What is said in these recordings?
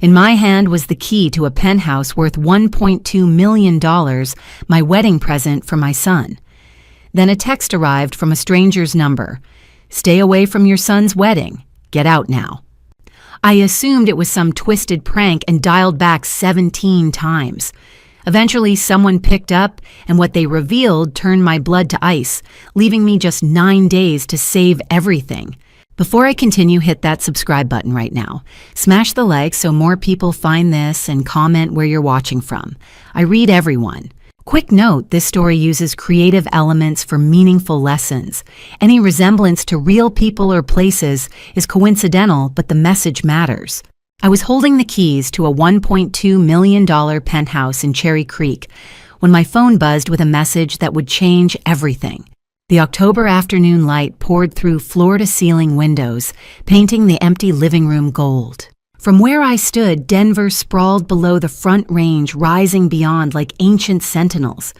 In my hand was the key to a penthouse worth $1.2 million, my wedding present for my son. Then a text arrived from a stranger's number. "Stay away from your son's wedding. Get out now." I assumed it was some twisted prank and dialed back 17 times. Eventually, someone picked up, and what they revealed turned my blood to ice, leaving me just 9 days to save everything. Before I continue, hit that subscribe button right now. Smash the like so more people find this and comment where you're watching from. I read everyone. Quick note, this story uses creative elements for meaningful lessons. Any resemblance to real people or places is coincidental, but the message matters. I was holding the keys to a $1.2 million penthouse in Cherry Creek when my phone buzzed with a message that would change everything. The October afternoon light poured through floor-to-ceiling windows, painting the empty living room gold. From where I stood, Denver sprawled below the Front Range, rising beyond like ancient sentinels.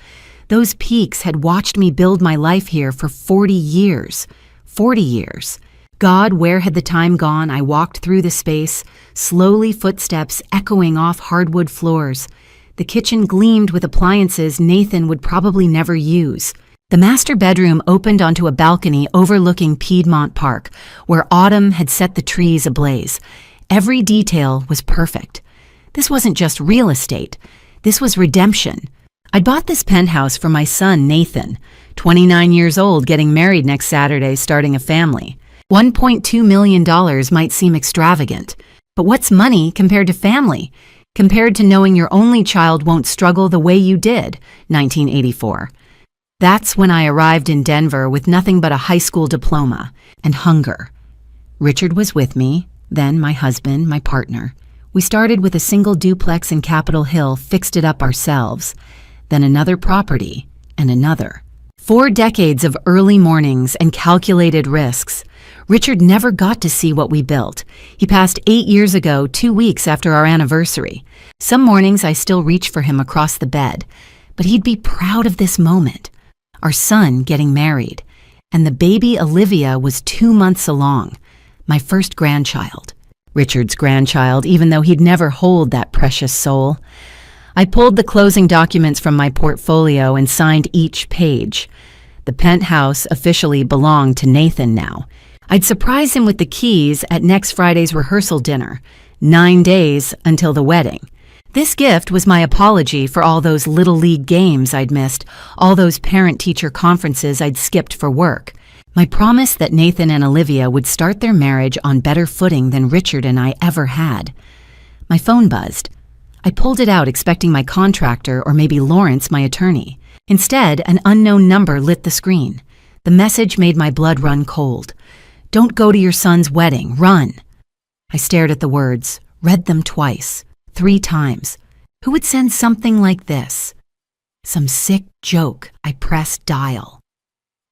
Those peaks had watched me build my life here for 40 years. 40 years. God, where had the time gone? I walked through the space, slowly, footsteps echoing off hardwood floors. The kitchen gleamed with appliances Nathan would probably never use. The master bedroom opened onto a balcony overlooking Piedmont Park, where autumn had set the trees ablaze. Every detail was perfect. This wasn't just real estate. This was redemption. I'd bought this penthouse for my son, Nathan, 29 years old, getting married next Saturday, starting a family. $1.2 million might seem extravagant, but what's money compared to family? Compared to knowing your only child won't struggle the way you did, 1984. That's when I arrived in Denver with nothing but a high school diploma and hunger. Richard was with me, then my husband, my partner. We started with a single duplex in Capitol Hill, fixed it up ourselves, then another property and another. 4 decades of early mornings and calculated risks. Richard never got to see what we built. He passed 8 years ago, 2 weeks after our anniversary. Some mornings I still reach for him across the bed, but he'd be proud of this moment. Our son getting married, and the baby Olivia was 2 months along, my first grandchild. Richard's grandchild, even though he'd never hold that precious soul. I pulled the closing documents from my portfolio and signed each page. The penthouse officially belonged to Nathan now. I'd surprise him with the keys at next Friday's rehearsal dinner, 9 days until the wedding. This gift was my apology for all those Little League games I'd missed, all those parent-teacher conferences I'd skipped for work. My promise that Nathan and Olivia would start their marriage on better footing than Richard and I ever had. My phone buzzed. I pulled it out expecting my contractor or maybe Lawrence, my attorney. Instead, an unknown number lit the screen. The message made my blood run cold. "Don't go to your son's wedding. Run." I stared at the words, read them twice. 3 times. Who would send something like this? Some sick joke. I pressed dial.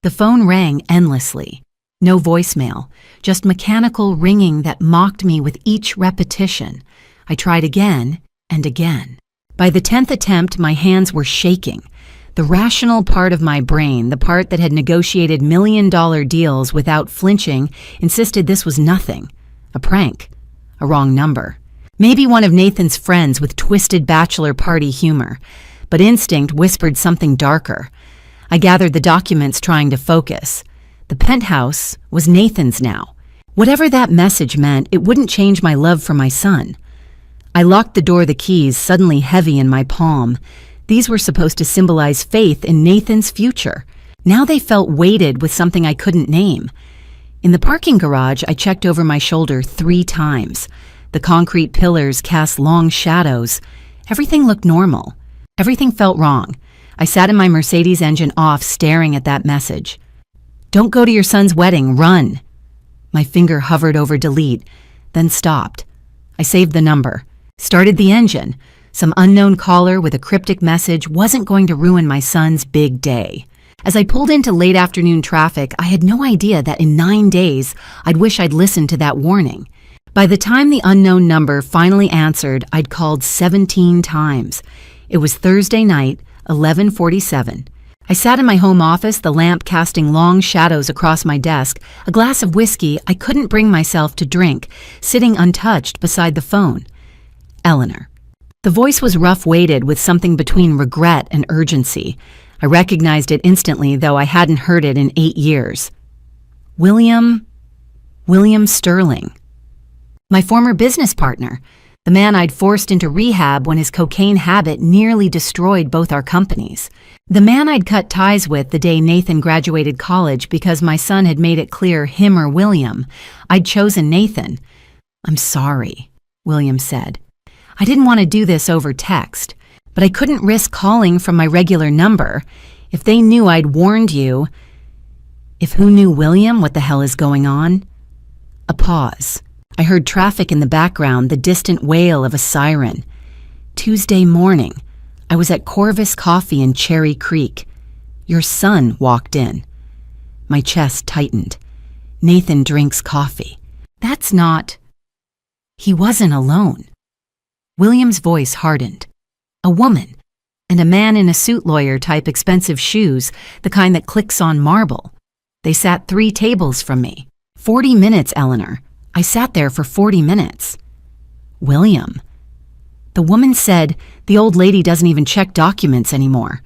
The phone rang endlessly. No voicemail, just mechanical ringing that mocked me with each repetition. I tried again and again. By the 10th attempt, my hands were shaking. The rational part of my brain, the part that had negotiated million-dollar deals without flinching, insisted this was nothing. A prank. A wrong number. Maybe one of Nathan's friends with twisted bachelor party humor, but instinct whispered something darker. I gathered the documents, trying to focus. The penthouse was Nathan's now. Whatever that message meant, it wouldn't change my love for my son. I locked the door, the keys suddenly heavy in my palm. These were supposed to symbolize faith in Nathan's future. Now they felt weighted with something I couldn't name. In the parking garage, I checked over my shoulder 3 times. The concrete pillars cast long shadows. Everything looked normal. Everything felt wrong. I sat in my Mercedes engine off, staring at that message. "Don't go to your son's wedding. Run." My finger hovered over delete, then stopped. I saved the number, started the engine. Some unknown caller with a cryptic message wasn't going to ruin my son's big day. As I pulled into late afternoon traffic, I had no idea that in 9 days, I'd wish I'd listened to that warning. By the time the unknown number finally answered, I'd called 17 times. It was Thursday night, 11:47. I sat in my home office, the lamp casting long shadows across my desk, a glass of whiskey I couldn't bring myself to drink, sitting untouched beside the phone. Eleanor. The voice was rough-weighted with something between regret and urgency. I recognized it instantly, though I hadn't heard it in 8 years. William Sterling. My former business partner, the man I'd forced into rehab when his cocaine habit nearly destroyed both our companies. The man I'd cut ties with the day Nathan graduated college because my son had made it clear him or William. I'd chosen Nathan. "I'm sorry," William said. "I didn't want to do this over text, but I couldn't risk calling from my regular number. If they knew I'd warned you..." "If who knew William, what the hell is going on?" A pause. I heard traffic in the background, the distant wail of a siren. Tuesday morning. I was at Corvus Coffee in Cherry Creek. Your son walked in. My chest tightened. Nathan drinks coffee. That's not... He wasn't alone. William's voice hardened. A woman, and a man in a suit lawyer-type expensive shoes, the kind that clicks on marble. They sat 3 tables from me. 40 minutes, Eleanor. I sat there for 40 minutes. William. The woman said the old lady doesn't even check documents anymore.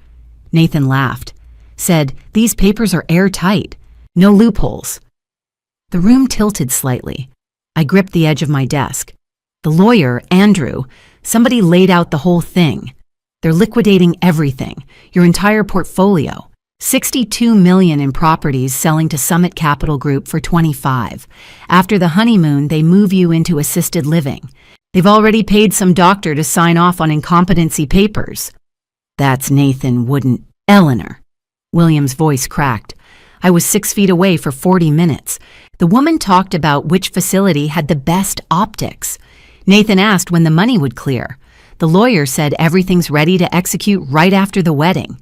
Nathan laughed. Said, "These papers are airtight. No loopholes." The room tilted slightly. I gripped the edge of my desk. The lawyer, Andrew, somebody laid out the whole thing. They're liquidating everything, your entire portfolio. $62 million in properties selling to Summit Capital Group for $25. After the honeymoon, they move you into assisted living. They've already paid some doctor to sign off on incompetency papers. That's Nathan wouldn't... Eleanor. William's voice cracked. I was 6 feet away for 40 minutes. The woman talked about which facility had the best optics. Nathan asked when the money would clear. The lawyer said everything's ready to execute right after the wedding.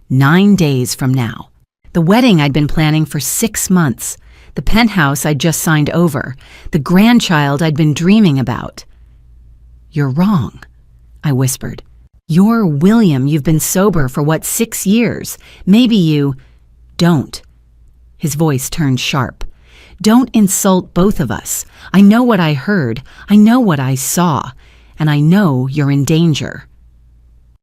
9 days from now. The wedding I'd been planning for 6 months. The penthouse I'd just signed over. The grandchild I'd been dreaming about. You're wrong, I whispered. You're William. You've been sober for 6 years? Maybe you... Don't. His voice turned sharp. Don't insult both of us. I know what I heard. I know what I saw. And I know you're in danger.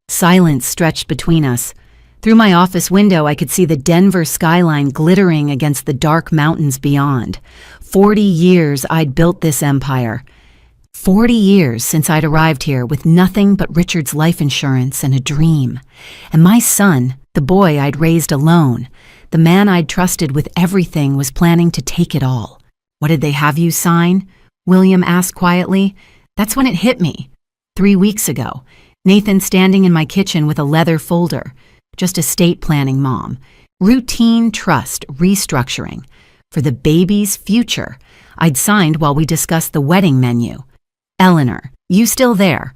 Silence stretched between us. Through my office window, I could see the Denver skyline glittering against the dark mountains beyond. 40 years I'd built this empire. 40 years since I'd arrived here with nothing but Richard's life insurance and a dream. And my son, the boy I'd raised alone, the man I'd trusted with everything, was planning to take it all. What did they have you sign? William asked quietly. That's when it hit me. 3 weeks ago, Nathan standing in my kitchen with a leather folder. Just estate planning, Mom. Routine trust restructuring. For the baby's future. I'd signed while we discussed the wedding menu. Eleanor, you still there?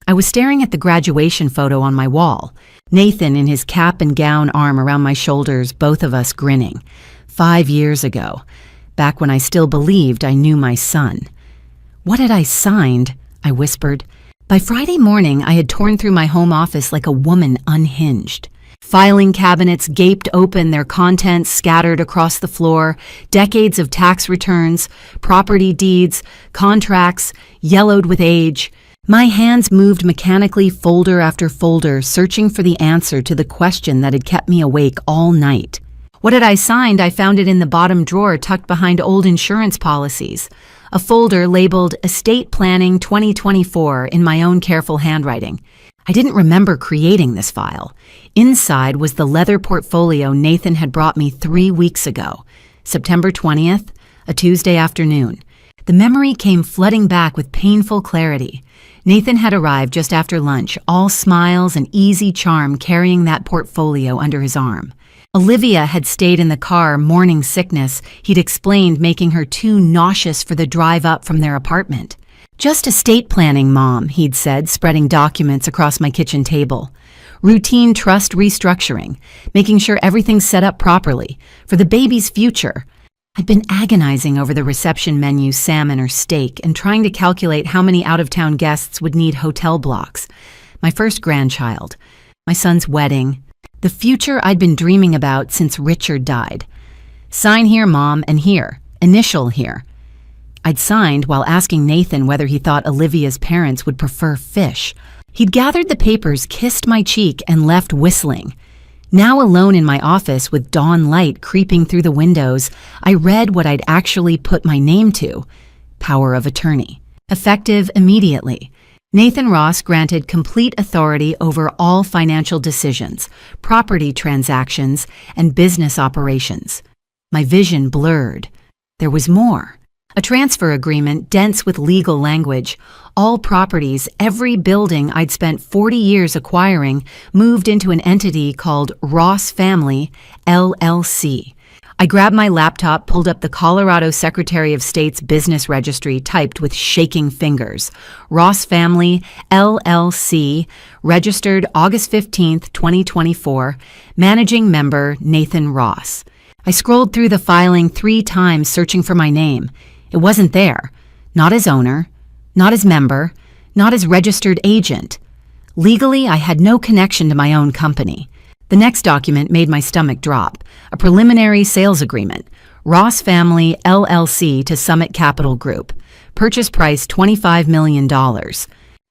I was staring at the graduation photo on my wall. Nathan in his cap and gown, arm around my shoulders, both of us grinning. 5 years ago, back when I still believed I knew my son. What had I signed? I whispered. By Friday morning, I had torn through my home office like a woman unhinged. Filing cabinets gaped open, their contents scattered across the floor, decades of tax returns, property deeds, contracts, yellowed with age. My hands moved mechanically, folder after folder, searching for the answer to the question that had kept me awake all night. What had I signed? I found it in the bottom drawer tucked behind old insurance policies. A folder labeled Estate Planning 2024 in my own careful handwriting. I didn't remember creating this file. Inside was the leather portfolio Nathan had brought me 3 weeks ago. September 20th, a Tuesday afternoon. The memory came flooding back with painful clarity. Nathan had arrived just after lunch, all smiles and easy charm, carrying that portfolio under his arm. Olivia had stayed in the car, morning sickness, he'd explained, making her too nauseous for the drive up from their apartment. Just estate planning, Mom, he'd said, spreading documents across my kitchen table. Routine trust restructuring, making sure everything's set up properly, for the baby's future. I'd been agonizing over the reception menu, salmon or steak, and trying to calculate how many out-of-town guests would need hotel blocks. My first grandchild, my son's wedding, the future I'd been dreaming about since Richard died. Sign here, Mom, and here. Initial here. I'd signed while asking Nathan whether he thought Olivia's parents would prefer fish. He'd gathered the papers, kissed my cheek, and left whistling. Now alone in my office with dawn light creeping through the windows, I read what I'd actually put my name to: power of attorney. Effective immediately. Nathan Ross granted complete authority over all financial decisions, property transactions, and business operations. My vision blurred. There was more. A transfer agreement dense with legal language. All properties, every building I'd spent 40 years acquiring, moved into an entity called Ross Family, LLC. I grabbed my laptop, pulled up the Colorado Secretary of State's business registry, typed with shaking fingers. Ross Family, LLC, registered August 15th, 2024, managing member Nathan Ross. I scrolled through the filing 3 times searching for my name. It wasn't there. Not as owner, not as member, not as registered agent. Legally, I had no connection to my own company. The next document made my stomach drop. A preliminary sales agreement. Ross Family, LLC to Summit Capital Group. Purchase price $25 million.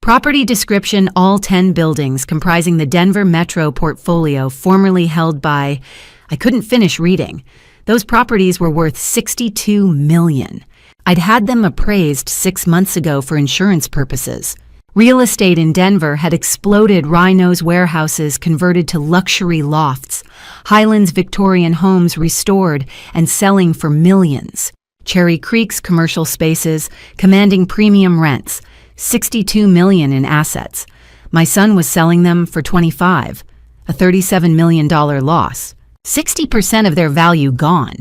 Property description: all 10 buildings comprising the Denver Metro portfolio formerly held by... I couldn't finish reading. Those properties were worth $62 million. I'd had them appraised 6 months ago for insurance purposes. Real estate in Denver had exploded. Rhino's warehouses converted to luxury lofts. Highlands Victorian homes restored and selling for millions. Cherry Creek's commercial spaces commanding premium rents. $62 million in assets. My son was selling them for $25, a $37 million loss. 60% of their value gone.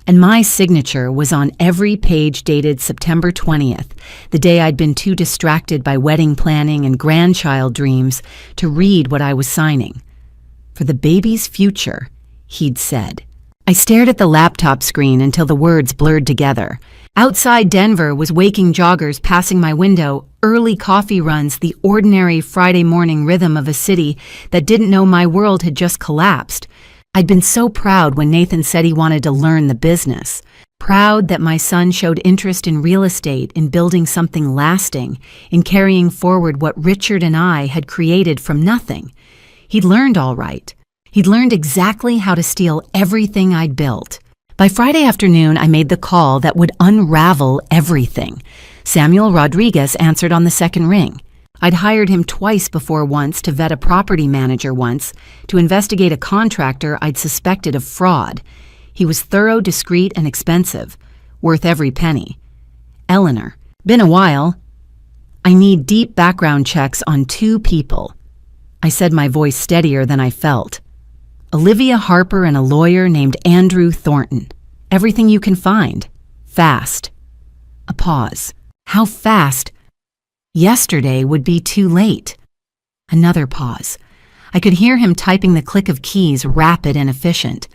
And my signature was on every page dated September 20th, the day I'd been too distracted by wedding planning and grandchild dreams to read what I was signing. For the baby's future, he'd said. I stared at the laptop screen until the words blurred together. Outside Denver was waking joggers passing my window, early coffee runs, the ordinary Friday morning rhythm of a city that didn't know my world had just collapsed. I'd been so proud when Nathan said he wanted to learn the business. Proud that my son showed interest in real estate, in building something lasting, in carrying forward what Richard and I had created from nothing. He'd learned all right. He'd learned exactly how to steal everything I'd built. By Friday afternoon, I made the call that would unravel everything. Samuel Rodriguez answered on the second ring. I'd hired him twice before, once to vet a property manager, once to investigate a contractor I'd suspected of fraud. He was thorough, discreet, and expensive, worth every penny. Eleanor. Been a while. I need deep background checks on 2 people. I said, my voice steadier than I felt. Olivia Harper and a lawyer named Andrew Thornton. Everything you can find. Fast. A pause. How fast? Yesterday would be too late. Another pause. I could hear him typing the click of keys, rapid and efficient.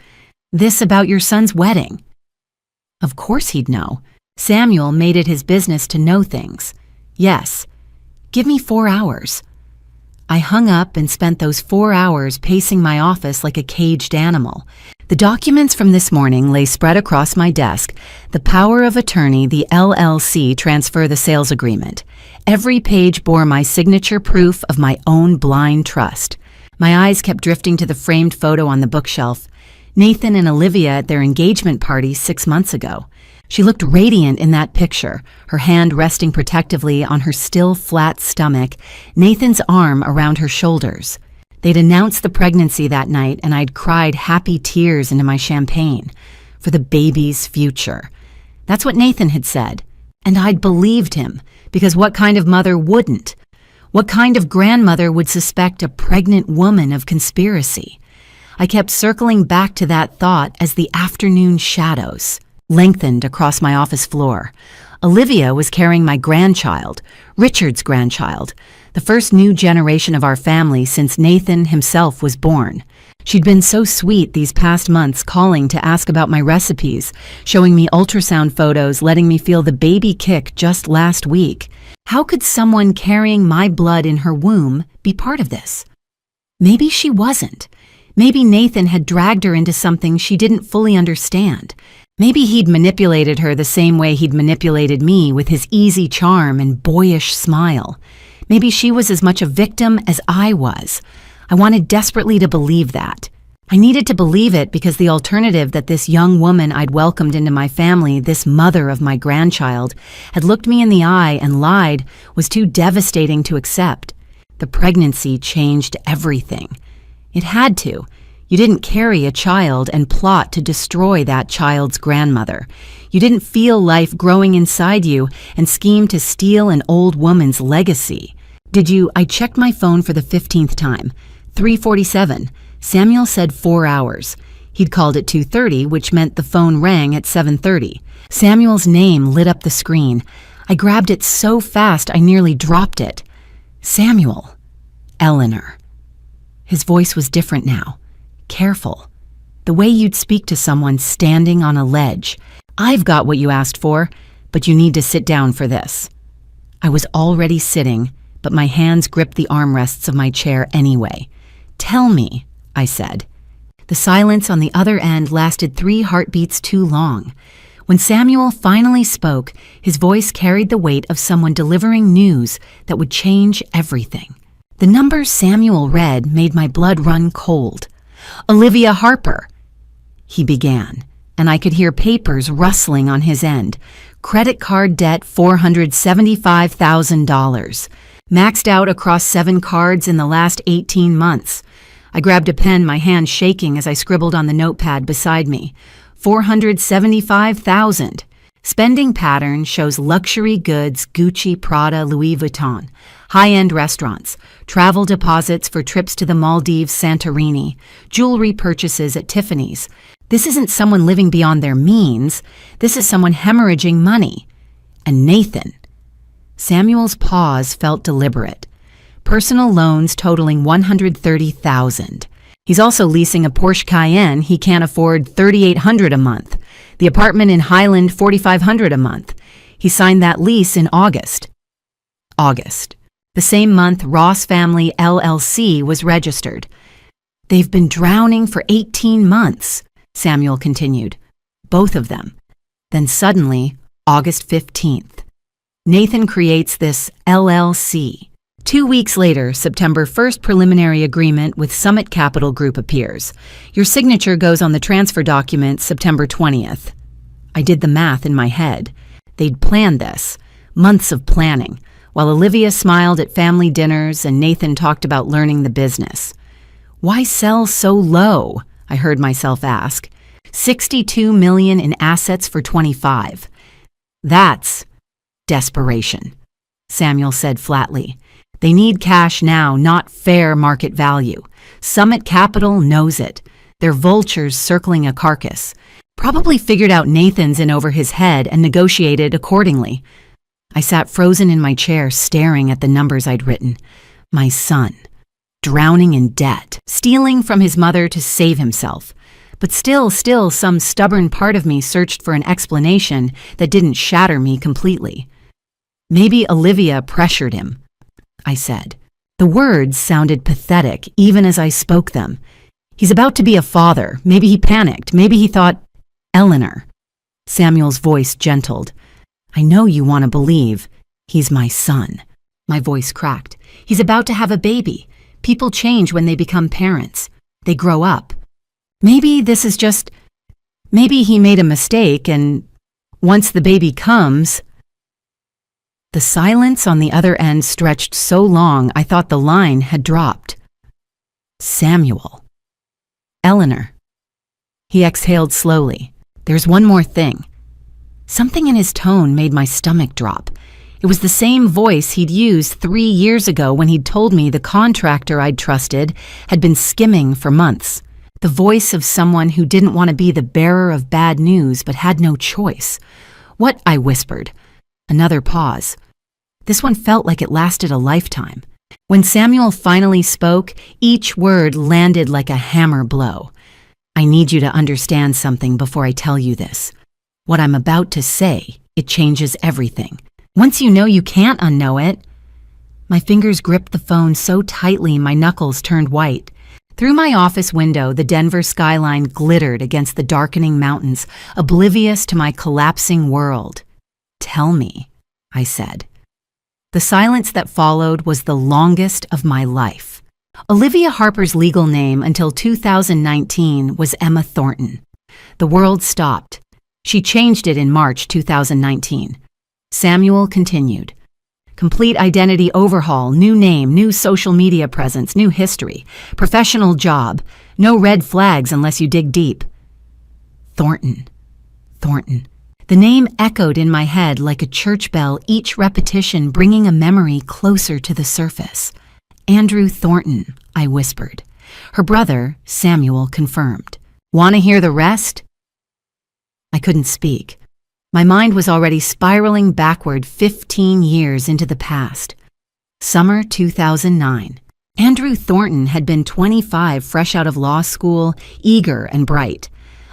This about your son's wedding. Of course he'd know. Samuel made it his business to know things. Yes. Give me 4 hours. I hung up and spent those 4 hours pacing my office like a caged animal. The documents from this morning lay spread across my desk. The power of attorney, the LLC transfer, the sales agreement. Every page bore my signature, proof of my own blind trust. My eyes kept drifting to the framed photo on the bookshelf. Nathan and Olivia at their engagement party 6 months ago. She looked radiant in that picture, her hand resting protectively on her still flat stomach, Nathan's arm around her shoulders. They'd announced the pregnancy that night, and I'd cried happy tears into my champagne. For the baby's future. That's what Nathan had said. And I'd believed him, because what kind of mother wouldn't? What kind of grandmother would suspect a pregnant woman of conspiracy? I kept circling back to that thought as the afternoon shadows lengthened across my office floor. Olivia was carrying my grandchild, Richard's grandchild, the first new generation of our family since Nathan himself was born. She'd been so sweet these past months, calling to ask about my recipes, showing me ultrasound photos, letting me feel the baby kick just last week. How could someone carrying my blood in her womb be part of this? Maybe she wasn't. Maybe Nathan had dragged her into something she didn't fully understand. Maybe he'd manipulated her the same way he'd manipulated me with his easy charm and boyish smile. Maybe she was as much a victim as I was. I wanted desperately to believe that. I needed to believe it because the alternative that this young woman I'd welcomed into my family, this mother of my grandchild, had looked me in the eye and lied was too devastating to accept. The pregnancy changed everything. It had to. You didn't carry a child and plot to destroy that child's grandmother. You didn't feel life growing inside you and scheme to steal an old woman's legacy. Did you? I checked my phone for the 15th time. 3:47. Samuel said 4 hours. He'd called at 2:30, which meant the phone rang at 7:30. Samuel's name lit up the screen. I grabbed it so fast I nearly dropped it. Samuel. Eleanor. His voice was different now. Careful. The way you'd speak to someone standing on a ledge. I've got what you asked for, but you need to sit down for this. I was already sitting, but my hands gripped the armrests of my chair anyway. Tell me, I said. The silence on the other end lasted 3 heartbeats too long. When Samuel finally spoke, his voice carried the weight of someone delivering news that would change everything. The number Samuel read made my blood run cold. Olivia Harper, he began, and I could hear papers rustling on his end. Credit card debt $475,000. Maxed out across 7 cards in the last 18 months. I grabbed a pen, my hand shaking as I scribbled on the notepad beside me. 475,000. Spending pattern shows luxury goods, Gucci, Prada, Louis Vuitton. High-end restaurants, travel deposits for trips to the Maldives, Santorini, jewelry purchases at Tiffany's. This isn't someone living beyond their means. This is someone hemorrhaging money. And Nathan. Samuel's pause felt deliberate. Personal loans totaling $130,000. He's also leasing a Porsche Cayenne he can't afford $3,800 a month. The apartment in Highland $4,500 a month. He signed that lease in August. The same month Ross Family LLC was registered. They've been drowning for 18 months, Samuel continued. Both of them. Then suddenly, August 15th. Nathan creates this LLC. 2 weeks later, September 1st, preliminary agreement with Summit Capital Group appears. Your signature goes on the transfer document September 20th. I did the math in my head. They'd planned this. Months of planning, while Olivia smiled at family dinners and Nathan talked about learning the business. Why sell so low? I heard myself ask. $62 million in assets for 25. That's desperation, Samuel said flatly. They need cash now, not fair market value. Summit Capital knows it. They're vultures circling a carcass. Probably figured out Nathan's in over his head and negotiated accordingly. I sat frozen in my chair, staring at the numbers I'd written. My son, drowning in debt, stealing from his mother to save himself. But still, some stubborn part of me searched for an explanation that didn't shatter me completely. Maybe Olivia pressured him, I said. The words sounded pathetic even as I spoke them. He's about to be a father. Maybe he panicked. Maybe he thought, Eleanor. Samuel's voice gentled. I know you want to believe. He's my son. My voice cracked. He's about to have a baby. People change when they become parents. They grow up. Maybe this is just... Maybe he made a mistake and once the baby comes... The silence on the other end stretched so long I thought the line had dropped. Samuel. Eleanor. He exhaled slowly. There's one more thing. Something in his tone made my stomach drop. It was the same voice he'd used 3 years ago when he'd told me the contractor I'd trusted had been skimming for months. The voice of someone who didn't want to be the bearer of bad news but had no choice. What? I whispered. Another pause. This one felt like it lasted a lifetime. When Samuel finally spoke, each word landed like a hammer blow. I need you to understand something before I tell you this. What I'm about to say, it changes everything. Once you know, you can't unknow it. My fingers gripped the phone so tightly my knuckles turned white. Through my office window, the Denver skyline glittered against the darkening mountains, oblivious to my collapsing world. "Tell me," I said. The silence that followed was the longest of my life. Olivia Harper's legal name until 2019 was Emma Thornton. The world stopped. She changed it in March 2019. Samuel continued. Complete identity overhaul, new name, new social media presence, new history, professional job, no red flags unless you dig deep. Thornton. Thornton. The name echoed in my head like a church bell, each repetition bringing a memory closer to the surface. "Andrew Thornton," I whispered. Her brother, Samuel, confirmed. "Want to hear the rest?" I couldn't speak. My mind was already spiraling backward 15 years into the past. Summer 2009. Andrew Thornton had been 25, fresh out of law school, eager and bright.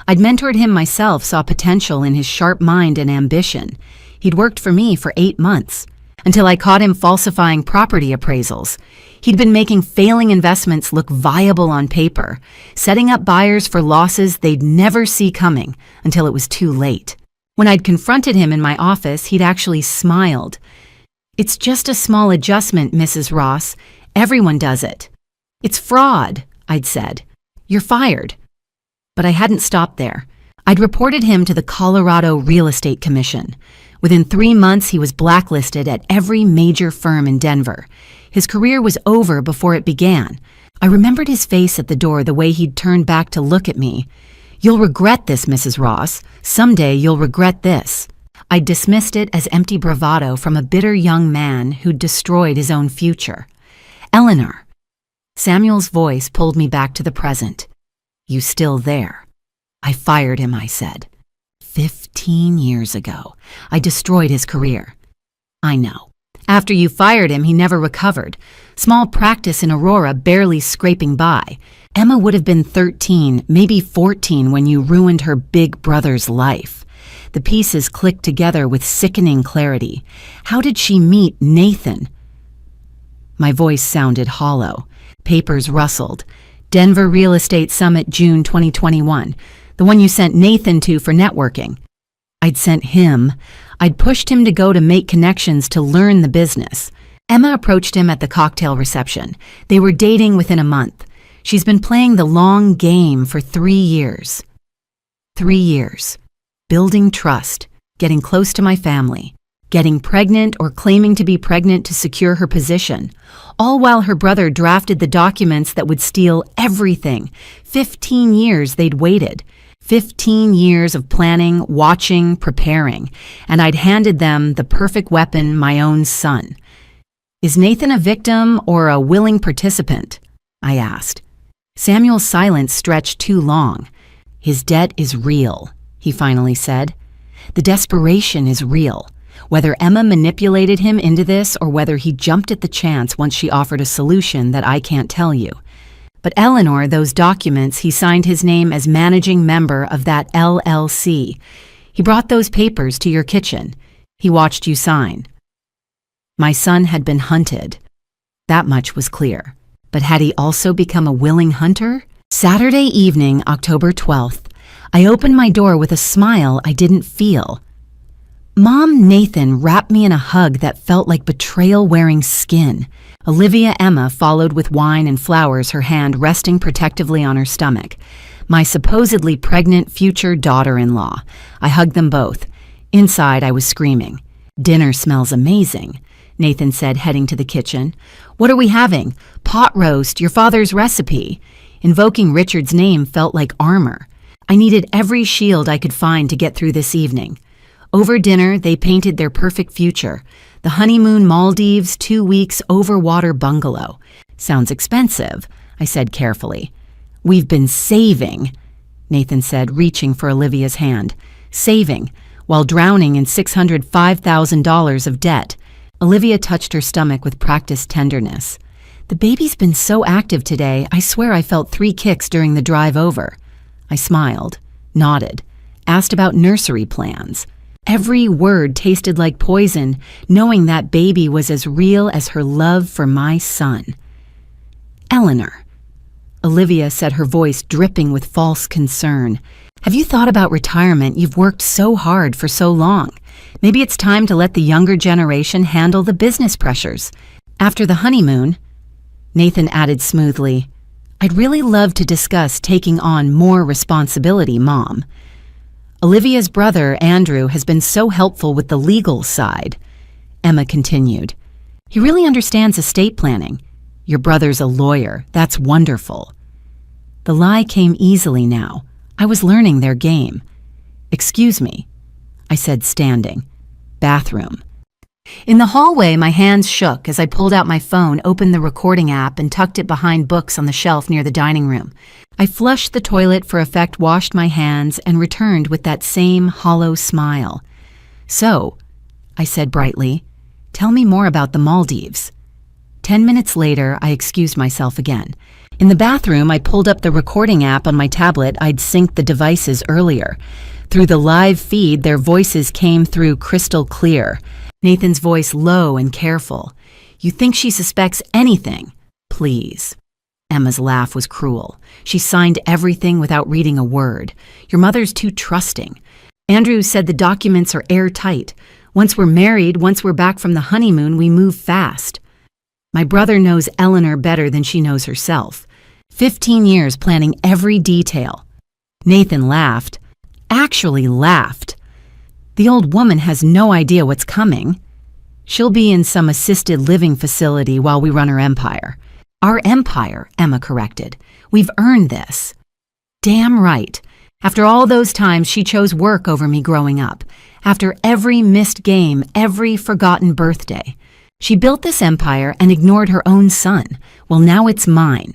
I'd mentored him myself, saw potential in his sharp mind and ambition. He'd worked for me for 8 months, until I caught him falsifying property appraisals. He'd been making failing investments look viable on paper, setting up buyers for losses they'd never see coming until it was too late. When I'd confronted him in my office, he'd actually smiled. "It's just a small adjustment, Mrs. Ross. Everyone does it." "It's fraud," I'd said. "You're fired." But I hadn't stopped there. I'd reported him to the Colorado Real Estate Commission. Within 3 months, he was blacklisted at every major firm in Denver. His career was over before it began. I remembered his face at the door, the way he'd turned back to look at me. "You'll regret this, Mrs. Ross. Someday you'll regret this." I dismissed it as empty bravado from a bitter young man who'd destroyed his own future. "Eleanor." Samuel's voice pulled me back to the present. "You still there?" "I fired him," I said. 15 years ago. I destroyed his career. "I know. After you fired him, he never recovered. Small practice in Aurora, barely scraping by. Emma would have been 13, maybe 14 when you ruined her big brother's life." The pieces clicked together with sickening clarity. How did she meet Nathan? My voice sounded hollow. Papers rustled. "Denver Real Estate Summit, June 2021. The one you sent Nathan to for networking." I'd sent him. I'd pushed him to go to make connections to learn the business. Emma approached him at the cocktail reception. They were dating within a month. She's been playing the long game for 3 years. 3 years. Building trust, getting close to my family, getting pregnant or claiming to be pregnant to secure her position, all while her brother drafted the documents that would steal everything. 15 years they'd waited. 15 years of planning, watching, preparing, and I'd handed them the perfect weapon, my own son. "Is Nathan a victim or a willing participant?" I asked. Samuel's silence stretched too long. "His debt is real," he finally said. "The desperation is real. Whether Emma manipulated him into this or whether he jumped at the chance once she offered a solution that I can't tell you. But Eleanor, those documents, he signed his name as managing member of that LLC. He brought those papers to your kitchen. He watched you sign." My son had been hunted. That much was clear. But had he also become a willing hunter? Saturday evening, October 12th, I opened my door with a smile I didn't feel. Mom Nathan wrapped me in a hug that felt like betrayal wearing skin. Olivia Emma followed with wine and flowers, her hand resting protectively on her stomach. My supposedly pregnant future daughter-in-law. I hugged them both. Inside, I was screaming. "Dinner smells amazing," Nathan said, heading to the kitchen. "What are we having? Pot roast, your father's recipe." Invoking Richard's name felt like armor. I needed every shield I could find to get through this evening. Over dinner, they painted their perfect future. The honeymoon Maldives, 2 weeks overwater bungalow. "Sounds expensive," I said carefully. "We've been saving," Nathan said, reaching for Olivia's hand. "Saving, while drowning in $605,000 of debt." Olivia touched her stomach with practiced tenderness. "The baby's been so active today, I swear I felt 3 kicks during the drive over." I smiled, nodded, asked about nursery plans. Every word tasted like poison, knowing that baby was as real as her love for my son. "Eleanor." Olivia said, her voice dripping with false concern. Have you thought about retirement? You've worked so hard for so long. Maybe it's time to let the younger generation handle the business pressures. After the honeymoon, Nathan added smoothly, I'd really love to discuss taking on more responsibility, Mom. Olivia's brother, Andrew, has been so helpful with the legal side. Emma continued. He really understands estate planning. Your brother's a lawyer. That's wonderful. The lie came easily now. I was learning their game. Excuse me, I said, standing. Bathroom. In the hallway, my hands shook as I pulled out my phone, opened the recording app, and tucked it behind books on the shelf near the dining room. I flushed the toilet for effect, washed my hands, and returned with that same hollow smile. So, I said brightly, tell me more about the Maldives. 10 minutes later, I excused myself again. In the bathroom, I pulled up the recording app on my tablet. I'd synced the devices earlier. Through the live feed, their voices came through crystal clear. Nathan's voice low and careful. You think she suspects anything? Please. Emma's laugh was cruel. She signed everything without reading a word. Your mother's too trusting. Andrew said the documents are airtight. Once we're married, once we're back from the honeymoon, we move fast. My brother knows Eleanor better than she knows herself. 15 years planning every detail. Nathan laughed. Actually laughed. The old woman has no idea what's coming. She'll be in some assisted living facility while we run her empire. Our empire, Emma corrected. We've earned this. Damn right. After all those times she chose work over me growing up. After every missed game, every forgotten birthday. She built this empire and ignored her own son. Well, now it's mine.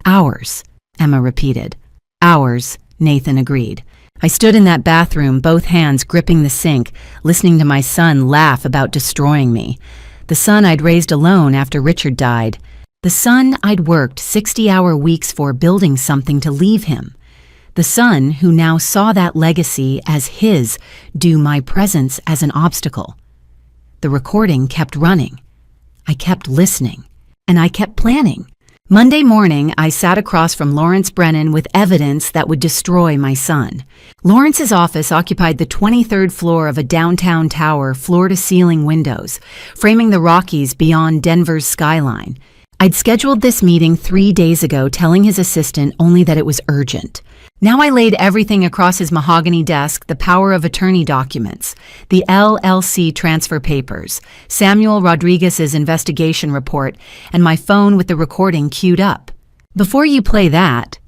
Ours, Emma repeated. Ours, Nathan agreed. I stood in that bathroom, both hands gripping the sink, listening to my son laugh about destroying me. The son I'd raised alone after Richard died. The son I'd worked 60-hour weeks for, building something to leave him. The son who now saw that legacy as his due my presence as an obstacle. The recording kept running. I kept listening. And I kept planning. Monday morning, I sat across from Lawrence Brennan with evidence that would destroy my son. Lawrence's office occupied the 23rd floor of a downtown tower, floor-to-ceiling windows, framing the Rockies beyond Denver's skyline. I'd scheduled this meeting 3 days ago, telling his assistant only that it was urgent. Now I laid everything across his mahogany desk, the power of attorney documents, the LLC transfer papers, Samuel Rodriguez's investigation report, and my phone with the recording queued up. Before you play that,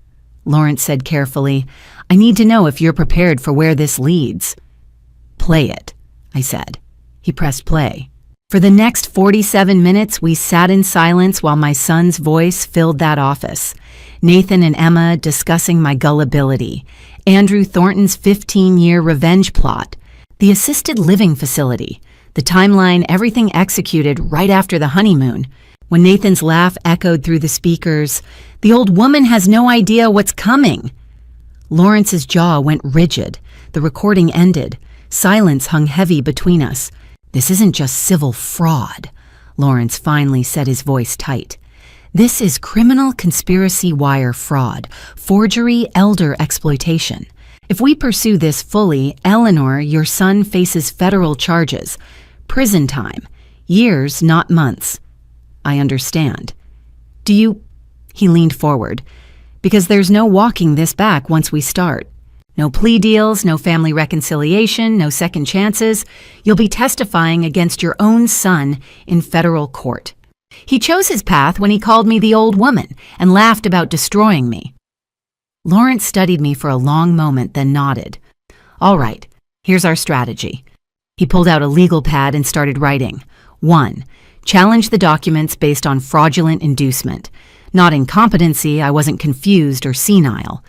Lawrence said carefully, I need to know if you're prepared for where this leads. Play it, I said. He pressed play. For the next 47 minutes, we sat in silence while my son's voice filled that office. Nathan and Emma discussing my gullibility, Andrew Thornton's 15-year revenge plot, the assisted living facility, the timeline, everything executed right after the honeymoon. When Nathan's laugh echoed through the speakers, the old woman has no idea what's coming. Lawrence's jaw went rigid. The recording ended. Silence hung heavy between us. This isn't just civil fraud, Lawrence finally said, his voice tight. This is criminal conspiracy wire fraud, forgery, elder exploitation. If we pursue this fully, Eleanor, your son, faces federal charges. Prison time. Years, not months. I understand. Do you... He leaned forward. Because there's no walking this back once we start. No plea deals, no family reconciliation, no second chances. You'll be testifying against your own son in federal court. He chose his path when he called me the old woman and laughed about destroying me. Lawrence studied me for a long moment, then nodded. All right, here's our strategy. He pulled out a legal pad and started writing. 1. Challenge the documents based on fraudulent inducement. Not incompetency, I wasn't confused or senile.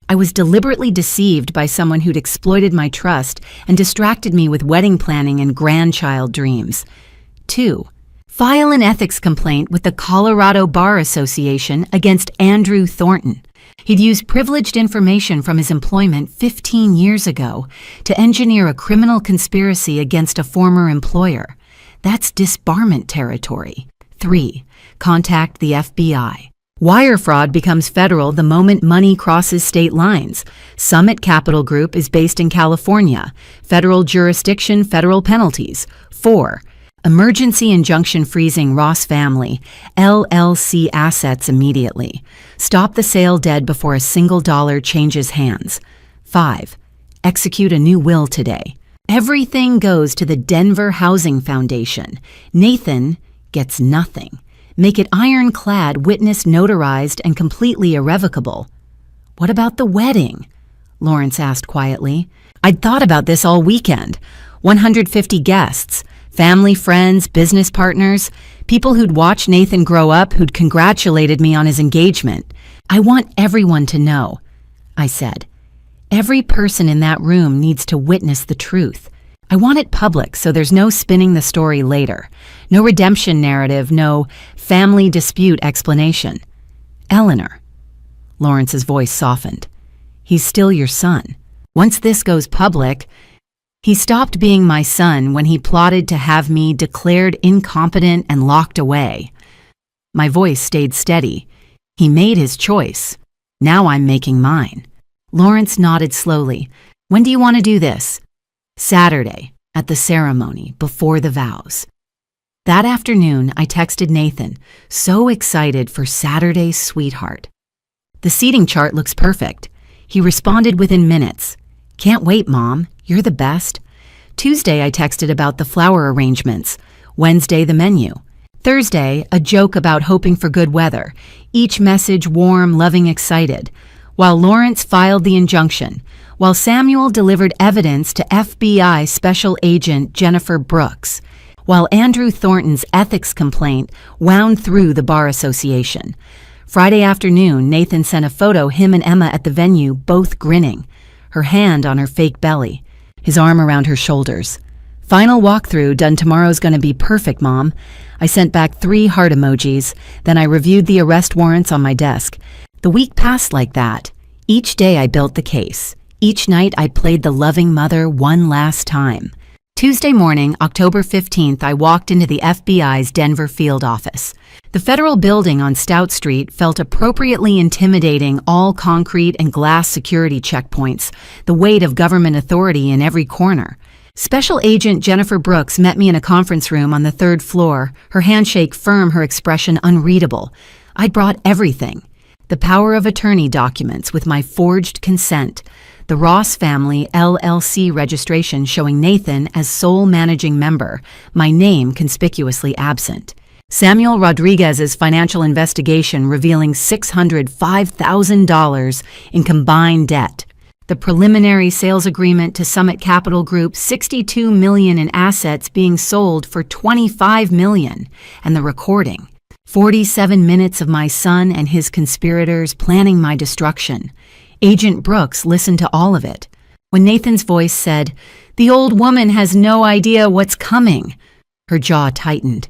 I was deliberately deceived by someone who'd exploited my trust and distracted me with wedding planning and grandchild dreams. 2. File an ethics complaint with the Colorado Bar Association against Andrew Thornton. He'd used privileged information from his employment 15 years ago to engineer a criminal conspiracy against a former employer. That's disbarment territory. 3. Contact the FBI. Wire fraud becomes federal the moment money crosses state lines. Summit Capital Group is based in California. Federal jurisdiction, federal penalties. 4. Emergency injunction freezing Ross Family, LLC assets immediately. Stop the sale dead before a single dollar changes hands. 5. Execute a new will today. Everything goes to the Denver Housing Foundation. Nathan gets nothing. Make it ironclad, witness notarized, and completely irrevocable. What about the wedding? Lawrence asked quietly. I'd thought about this all weekend. 150 guests, family, friends, business partners, people who'd watched Nathan grow up, who'd congratulated me on his engagement. I want everyone to know, I said. Every person in that room needs to witness the truth. I want it public so there's no spinning the story later. No redemption narrative, no family dispute explanation. Eleanor. Lawrence's voice softened. He's still your son. Once this goes public, he stopped being my son when he plotted to have me declared incompetent and locked away. My voice stayed steady. He made his choice. Now I'm making mine. Lawrence nodded slowly. When do you want to do this? Saturday, at the ceremony, before the vows. That afternoon, I texted Nathan, so excited for Saturday's sweetheart. The seating chart looks perfect. He responded within minutes. Can't wait, Mom. You're the best. Tuesday, I texted about the flower arrangements. Wednesday, the menu. Thursday, a joke about hoping for good weather. Each message warm, loving, excited. While Lawrence filed the injunction, while Samuel delivered evidence to FBI Special Agent Jennifer Brooks, while Andrew Thornton's ethics complaint wound through the Bar Association. Friday afternoon, Nathan sent a photo him and Emma at the venue, both grinning, her hand on her fake belly, his arm around her shoulders. Final walkthrough done tomorrow's gonna be perfect, Mom. I sent back 3 heart emojis, then I reviewed the arrest warrants on my desk. The week passed like that. Each day I built the case. Each night I played the loving mother one last time. Tuesday morning, October 15th, I walked into the FBI's Denver field office. The federal building on Stout Street felt appropriately intimidating, all concrete and glass security checkpoints, the weight of government authority in every corner. Special Agent Jennifer Brooks met me in a conference room on the 3rd floor, her handshake firm, her expression unreadable. I'd brought everything. The power of attorney documents with my forged consent, the Ross Family LLC registration showing Nathan as sole managing member, my name conspicuously absent. Samuel Rodriguez's financial investigation revealing $605,000 in combined debt. The preliminary sales agreement to Summit Capital Group, $62 million in assets being sold for $25 million, and the recording. 47 minutes of my son and his conspirators planning my destruction. Agent Brooks listened to all of it. When Nathan's voice said, "The old woman has no idea what's coming," her jaw tightened.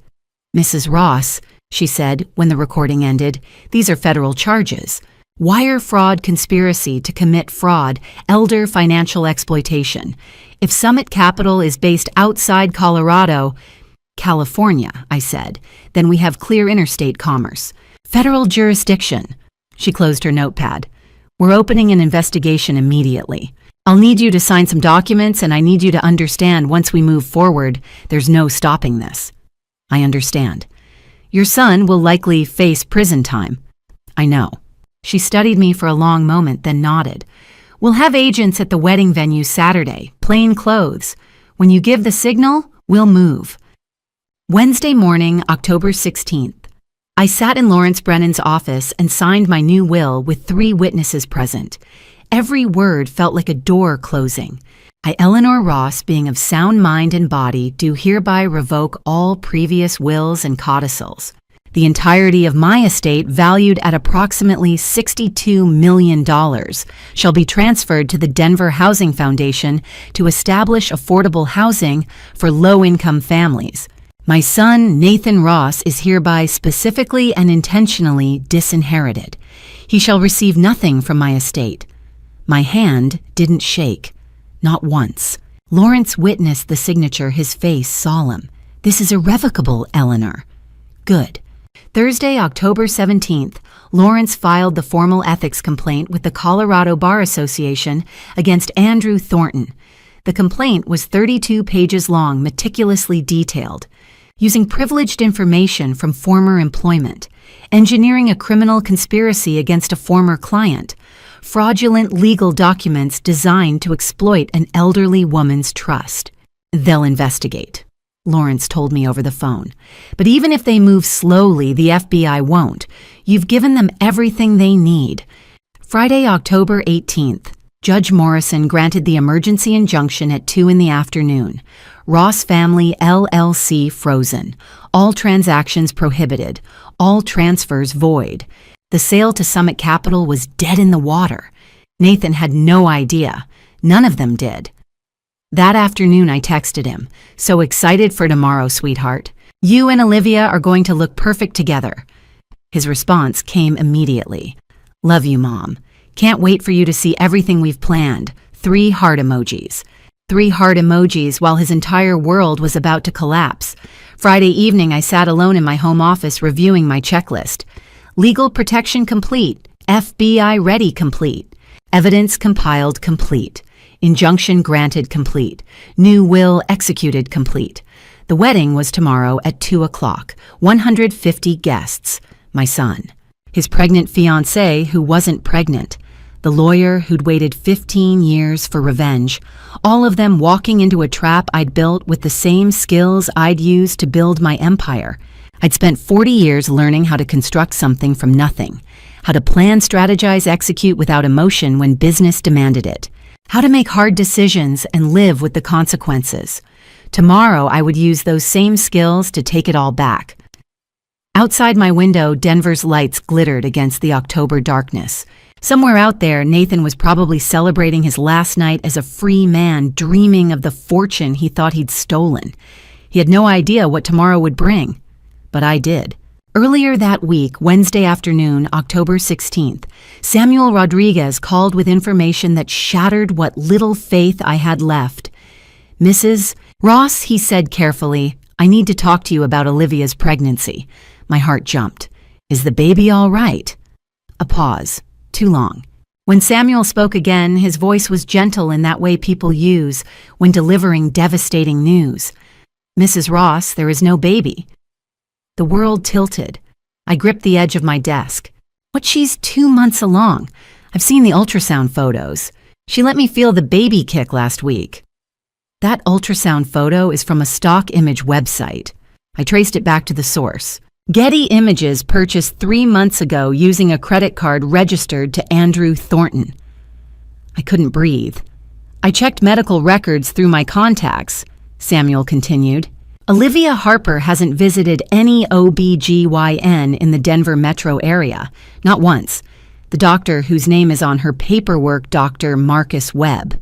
"Mrs. Ross," she said when the recording ended, "these are federal charges. Wire fraud conspiracy to commit fraud, elder financial exploitation. If Summit Capital is based outside Colorado, California, I said, then we have clear interstate commerce. Federal jurisdiction." She closed her notepad. "We're opening an investigation immediately. I'll need you to sign some documents, and I need you to understand once we move forward, there's no stopping this." "I understand." "Your son will likely face prison time." "I know." She studied me for a long moment, then nodded. "We'll have agents at the wedding venue Saturday, plain clothes. When you give the signal, we'll move." Wednesday morning, October 16th. I sat in Lawrence Brennan's office and signed my new will with 3 witnesses present. Every word felt like a door closing. I, Eleanor Ross, being of sound mind and body, do hereby revoke all previous wills and codicils. The entirety of my estate, valued at approximately $62 million, shall be transferred to the Denver Housing Foundation to establish affordable housing for low-income families. My son, Nathan Ross, is hereby specifically and intentionally disinherited. He shall receive nothing from my estate. My hand didn't shake. Not once. Lawrence witnessed the signature, his face solemn. "This is irrevocable, Eleanor." "Good." Thursday, October 17th, Lawrence filed the formal ethics complaint with the Colorado Bar Association against Andrew Thornton. The complaint was 32 pages long, meticulously detailed, using privileged information from former employment, engineering a criminal conspiracy against a former client, fraudulent legal documents designed to exploit an elderly woman's trust. They'll investigate, Lawrence told me over the phone. But even if they move slowly, the FBI won't. You've given them everything they need. Friday, October 18th, Judge Morrison granted the emergency injunction at 2 in the afternoon. Ross Family LLC frozen. All transactions prohibited. All transfers void. The sale to Summit Capital was dead in the water. Nathan had no idea. None of them did. That afternoon I texted him, "So excited for tomorrow, sweetheart. You and Olivia are going to look perfect together." His response came immediately. "Love you, Mom. Can't wait for you to see everything we've planned." 3 heart emojis. 3 heart emojis while his entire world was about to collapse. Friday evening I sat alone in my home office reviewing my checklist. Legal protection complete. FBI ready complete. Evidence compiled complete. Injunction granted complete. New will executed complete. The wedding was tomorrow at 2 o'clock. 150 guests. My son. His pregnant fiancée who wasn't pregnant. The lawyer who'd waited 15 years for revenge. All of them walking into a trap I'd built with the same skills I'd used to build my empire. I'd spent 40 years learning how to construct something from nothing. How to plan, strategize, execute without emotion when business demanded it. How to make hard decisions and live with the consequences. Tomorrow I would use those same skills to take it all back. Outside my window, Denver's lights glittered against the October darkness. Somewhere out there, Nathan was probably celebrating his last night as a free man, dreaming of the fortune he thought he'd stolen. He had no idea what tomorrow would bring, but I did. Earlier that week, Wednesday afternoon, October 16th, Samuel Rodriguez called with information that shattered what little faith I had left. "Mrs. Ross," he said carefully, "I need to talk to you about Olivia's pregnancy." My heart jumped. "Is the baby all right?" A pause. Too long. When Samuel spoke again, his voice was gentle in that way people use when delivering devastating news. "Mrs. Ross, there is no baby." The world tilted. I gripped the edge of my desk. "What, she's 2 months along. I've seen the ultrasound photos. She let me feel the baby kick last week." That ultrasound photo is from a stock image website. I traced it back to the source. Getty Images purchased 3 months ago using a credit card registered to Andrew Thornton. I couldn't breathe. "I checked medical records through my contacts," Samuel continued. "Olivia Harper hasn't visited any OB/GYN in the Denver metro area, not once. The doctor whose name is on her paperwork, Dr. Marcus Webb.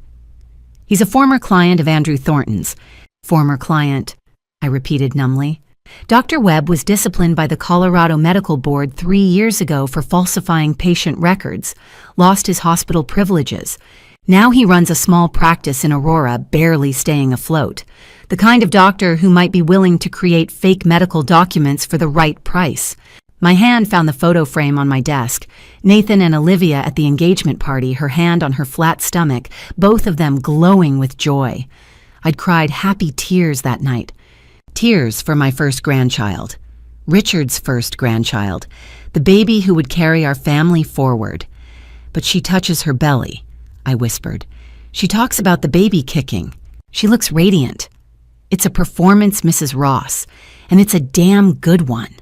He's a former client of Andrew Thornton's." "Former client," I repeated numbly. Dr. Webb was disciplined by the Colorado Medical Board 3 years ago for falsifying patient records, lost his hospital privileges. Now he runs a small practice in Aurora, barely staying afloat. The kind of doctor who might be willing to create fake medical documents for the right price. My hand found the photo frame on my desk. Nathan and Olivia at the engagement party, her hand on her flat stomach, both of them glowing with joy. I'd cried happy tears that night. Tears for my first grandchild. Richard's first grandchild. The baby who would carry our family forward. "But she touches her belly," I whispered. "She talks about the baby kicking. She looks radiant. It's a performance, Mrs. Ross, and it's a damn good one."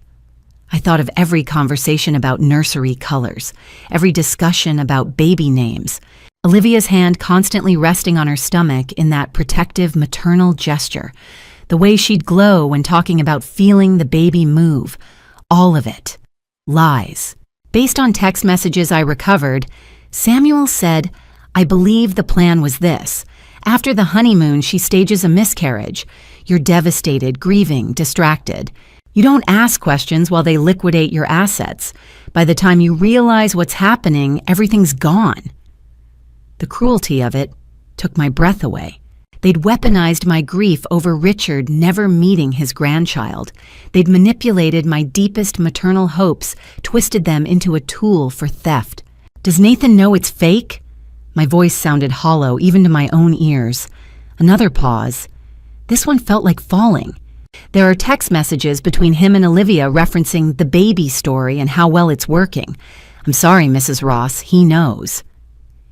I thought of every conversation about nursery colors, every discussion about baby names, Olivia's hand constantly resting on her stomach in that protective maternal gesture, the way she'd glow when talking about feeling the baby move. All of it. Lies. Based on text messages I recovered, Samuel said, "I believe the plan was this. After the honeymoon, she stages a miscarriage. You're devastated, grieving, distracted. You don't ask questions while they liquidate your assets. By the time you realize what's happening, everything's gone." The cruelty of it took my breath away. They'd weaponized my grief over Richard never meeting his grandchild. They'd manipulated my deepest maternal hopes, twisted them into a tool for theft. Does Nathan know it's fake? My voice sounded hollow, even to my own ears. Another pause. This one felt like falling. There are text messages between him and Olivia referencing the baby story and how well it's working. I'm sorry, Mrs. Ross, he knows.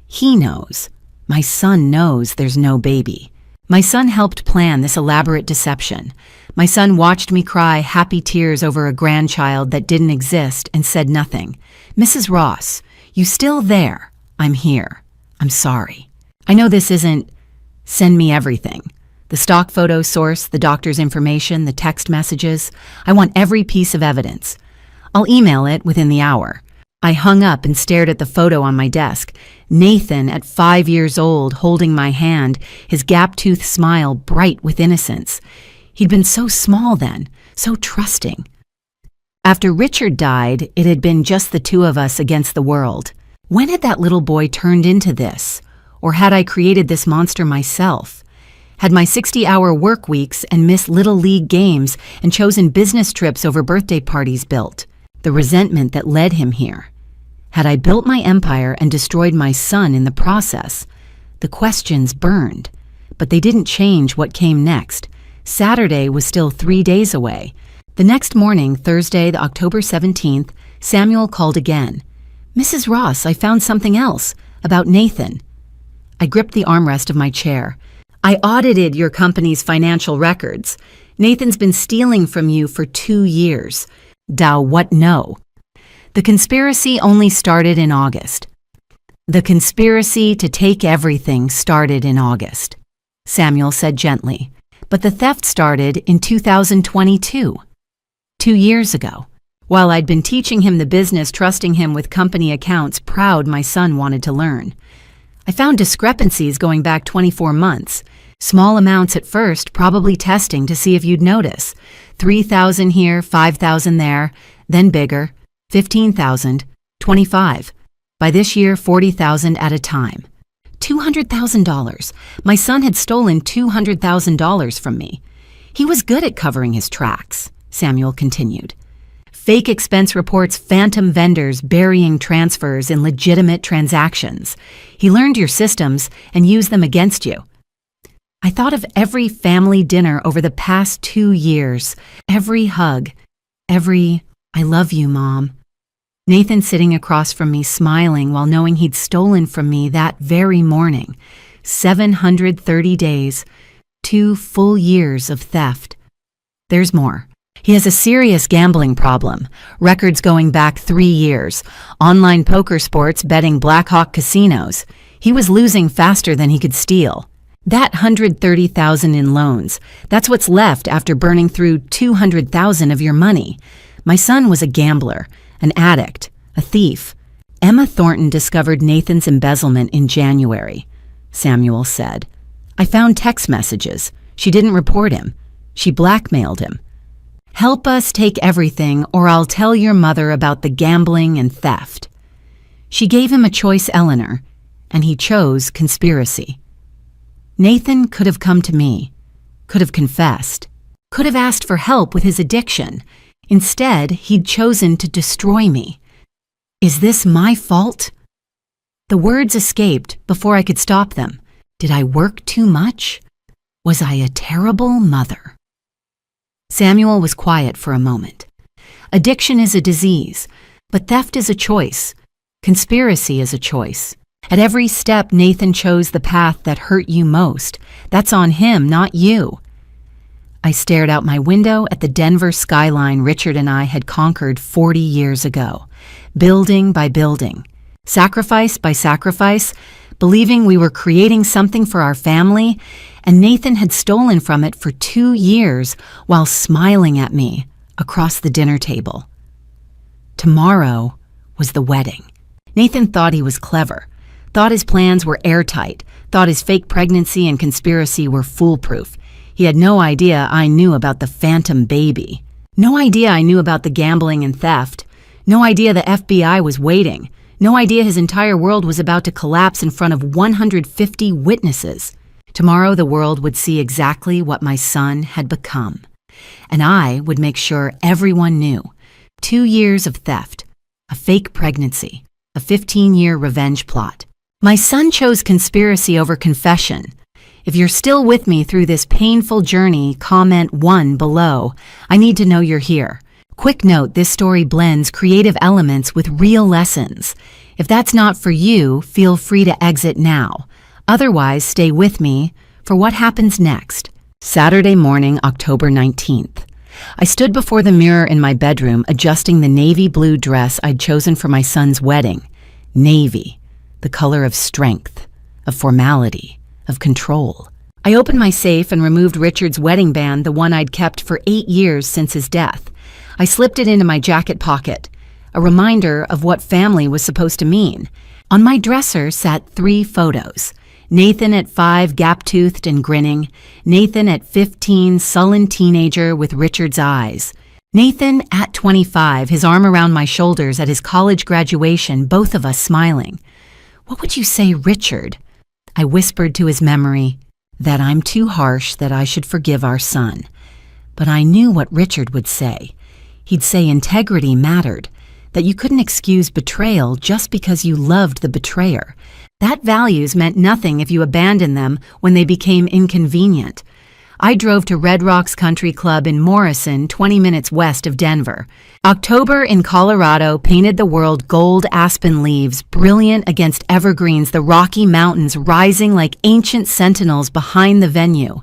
He knows. My son knows there's no baby. My son helped plan this elaborate deception. My son watched me cry happy tears over a grandchild that didn't exist and said nothing. Mrs. Ross, you still there? I'm here. I'm sorry. I know this isn't send me everything. The stock photo source, the doctor's information, the text messages. I want every piece of evidence. I'll email it within the hour. I hung up and stared at the photo on my desk. Nathan, at 5 years old, holding my hand, his gap-toothed smile bright with innocence. He'd been so small then, so trusting. After Richard died, it had been just the two of us against the world. When had that little boy turned into this? Or had I created this monster myself? Had my 60-hour work weeks and missed Little League games and chosen business trips over birthday parties built? The resentment that led him here. Had I built my empire and destroyed my son in the process? The questions burned, but they didn't change what came next. Saturday was still 3 days away. The next morning, Thursday, October 17th, Samuel called again. Mrs. Ross, I found something else about Nathan. I gripped the armrest of my chair. I audited your company's financial records. Nathan's been stealing from you for 2 years. Dow, what no? The conspiracy only started in August. The conspiracy to take everything started in August, Samuel said gently. But the theft started in 2022, 2 years ago. While I'd been teaching him the business, trusting him with company accounts, proud my son wanted to learn. I found discrepancies going back 24 months. Small amounts at first, probably testing to see if you'd notice. 3,000 here, 5,000 there, then bigger, 15,000, 25. By this year, 40,000 at a time. $200,000. My son had stolen $200,000 from me. He was good at covering his tracks, Samuel continued. Fake expense reports, phantom vendors burying transfers in legitimate transactions. He learned your systems and used them against you. I thought of every family dinner over the past 2 years, every hug, every I love you, Mom. Nathan sitting across from me smiling while knowing he'd stolen from me that very morning. 730 days, 2 full years of theft. There's more. He has a serious gambling problem, records going back 3 years, online poker sports betting Blackhawk casinos. He was losing faster than he could steal. That $130,000 in loans, that's what's left after burning through $200,000 of your money. My son was a gambler, an addict, a thief. Emma Thornton discovered Nathan's embezzlement in January, Samuel said. I found text messages. She didn't report him. She blackmailed him. Help us take everything or I'll tell your mother about the gambling and theft. She gave him a choice, Eleanor, and he chose conspiracy. Nathan could have come to me, could have confessed, could have asked for help with his addiction. Instead, he'd chosen to destroy me. Is this my fault? The words escaped before I could stop them. Did I work too much? Was I a terrible mother? Samuel was quiet for a moment. Addiction is a disease, but theft is a choice. Conspiracy is a choice. At every step, Nathan chose the path that hurt you most. That's on him, not you. I stared out my window at the Denver skyline Richard and I had conquered 40 years ago, building by building, sacrifice by sacrifice, believing we were creating something for our family, and Nathan had stolen from it for 2 years while smiling at me across the dinner table. Tomorrow was the wedding. Nathan thought he was clever, thought his plans were airtight, thought his fake pregnancy and conspiracy were foolproof. He had no idea I knew about the phantom baby. No idea I knew about the gambling and theft. No idea the FBI was waiting. No idea his entire world was about to collapse in front of 150 witnesses. Tomorrow the world would see exactly what my son had become. And I would make sure everyone knew. 2 years of theft, a fake pregnancy, a 15-year revenge plot. My son chose conspiracy over confession. If you're still with me through this painful journey, comment 1 below. I need to know you're here. Quick note, this story blends creative elements with real lessons. If that's not for you, feel free to exit now. Otherwise, stay with me for what happens next. Saturday morning, October 19th. I stood before the mirror in my bedroom, adjusting the navy blue dress I'd chosen for my son's wedding. Navy, the color of strength, of formality, of control. I opened my safe and removed Richard's wedding band, the one I'd kept for 8 years since his death. I slipped it into my jacket pocket, a reminder of what family was supposed to mean. On my dresser sat 3 photos. Nathan at 5, gap-toothed and grinning. Nathan at 15, sullen teenager with Richard's eyes. Nathan at 25, his arm around my shoulders at his college graduation, both of us smiling. What would you say, Richard? I whispered to his memory that I'm too harsh, that I should forgive our son. But I knew what Richard would say. He'd say integrity mattered, that you couldn't excuse betrayal just because you loved the betrayer. That values meant nothing if you abandoned them when they became inconvenient. I drove to Red Rocks Country Club in Morrison, 20 minutes west of Denver. October in Colorado painted the world gold aspen leaves, brilliant against evergreens, the Rocky Mountains rising like ancient sentinels behind the venue.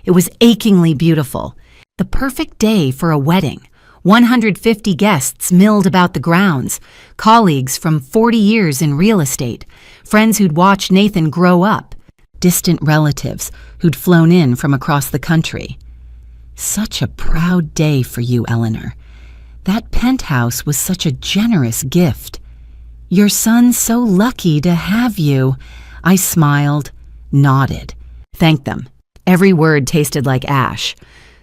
It was achingly beautiful. The perfect day for a wedding. 150 guests milled about the grounds, colleagues from 40 years in real estate, friends who'd watched Nathan grow up, distant relatives who'd flown in from across the country. Such a proud day for you, Eleanor. That penthouse was such a generous gift. Your son's so lucky to have you. I smiled, nodded, thanked them. Every word tasted like ash.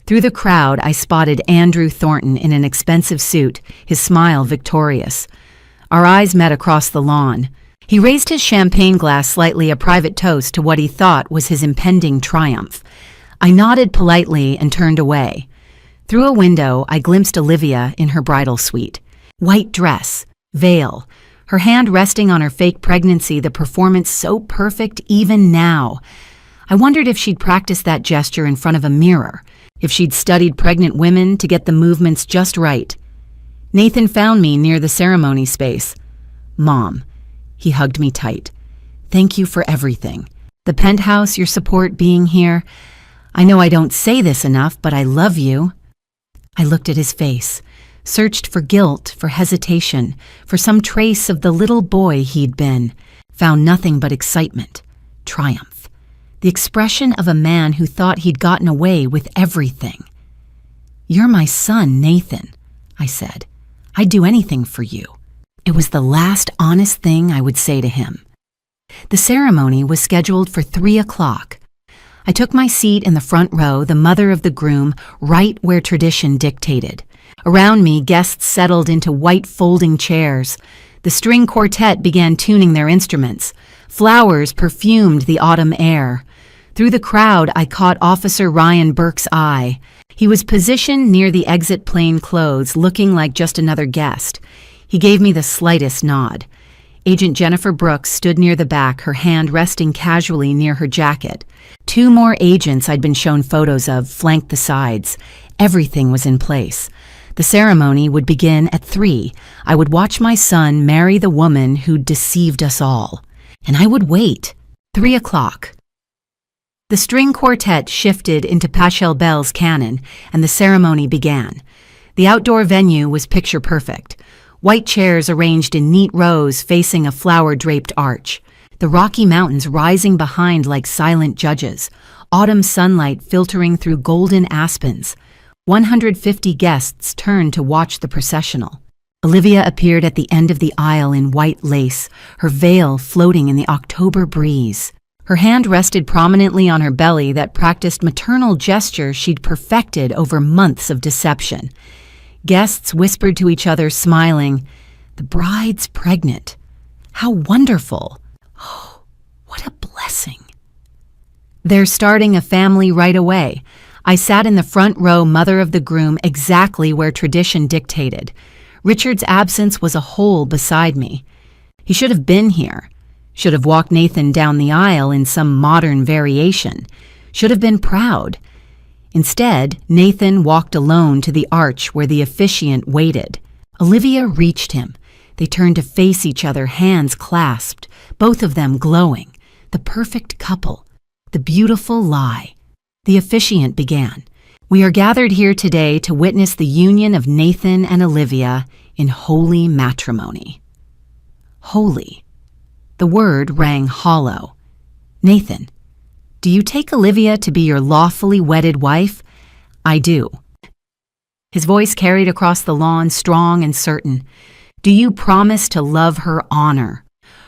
Through the crowd, I spotted Andrew Thornton in an expensive suit, his smile victorious. Our eyes met across the lawn. He raised his champagne glass slightly, a private toast to what he thought was his impending triumph. I nodded politely and turned away. Through a window, I glimpsed Olivia in her bridal suite. White dress, veil, her hand resting on her fake pregnancy, the performance so perfect even now. I wondered if she'd practiced that gesture in front of a mirror, if she'd studied pregnant women to get the movements just right. Nathan found me near the ceremony space. Mom. He hugged me tight. Thank you for everything. The penthouse, your support, being here. I know I don't say this enough, but I love you. I looked at his face, searched for guilt, for hesitation, for some trace of the little boy he'd been. Found nothing but excitement, triumph. The expression of a man who thought he'd gotten away with everything. You're my son, Nathan, I said. I'd do anything for you. It was the last honest thing I would say to him. The ceremony was scheduled for 3 o'clock. I took my seat in the front row, the mother of the groom, right where tradition dictated. Around me, guests settled into white folding chairs. The string quartet began tuning their instruments. Flowers perfumed the autumn air. Through the crowd, I caught Officer Ryan Burke's eye. He was positioned near the exit plain clothes, looking like just another guest. He gave me the slightest nod. Agent Jennifer Brooks stood near the back, her hand resting casually near her jacket. 2 more agents I'd been shown photos of flanked the sides. Everything was in place. The ceremony would begin at 3. I would watch my son marry the woman who'd deceived us all. And I would wait. 3 o'clock. The string quartet shifted into Pachelbel's canon, and the ceremony began. The outdoor venue was picture perfect. White chairs arranged in neat rows facing a flower-draped arch. The Rocky Mountains rising behind like silent judges. Autumn sunlight filtering through golden aspens. 150 guests turned to watch the processional. Olivia appeared at the end of the aisle in white lace, her veil floating in the October breeze. Her hand rested prominently on her belly that practiced maternal gesture she'd perfected over months of deception. Guests whispered to each other, smiling, "The bride's pregnant. How wonderful. Oh, what a blessing." They're starting a family right away. I sat in the front row, mother of the groom, exactly where tradition dictated. Richard's absence was a hole beside me. He should have been here. Should have walked Nathan down the aisle in some modern variation. Should have been proud. Instead, Nathan walked alone to the arch where the officiant waited. Olivia reached him. They turned to face each other, hands clasped, both of them glowing. The perfect couple. The beautiful lie. The officiant began. We are gathered here today to witness the union of Nathan and Olivia in holy matrimony. Holy. The word rang hollow. Nathan, do you take Olivia to be your lawfully wedded wife? I do. His voice carried across the lawn, strong and certain. Do you promise to love her, honor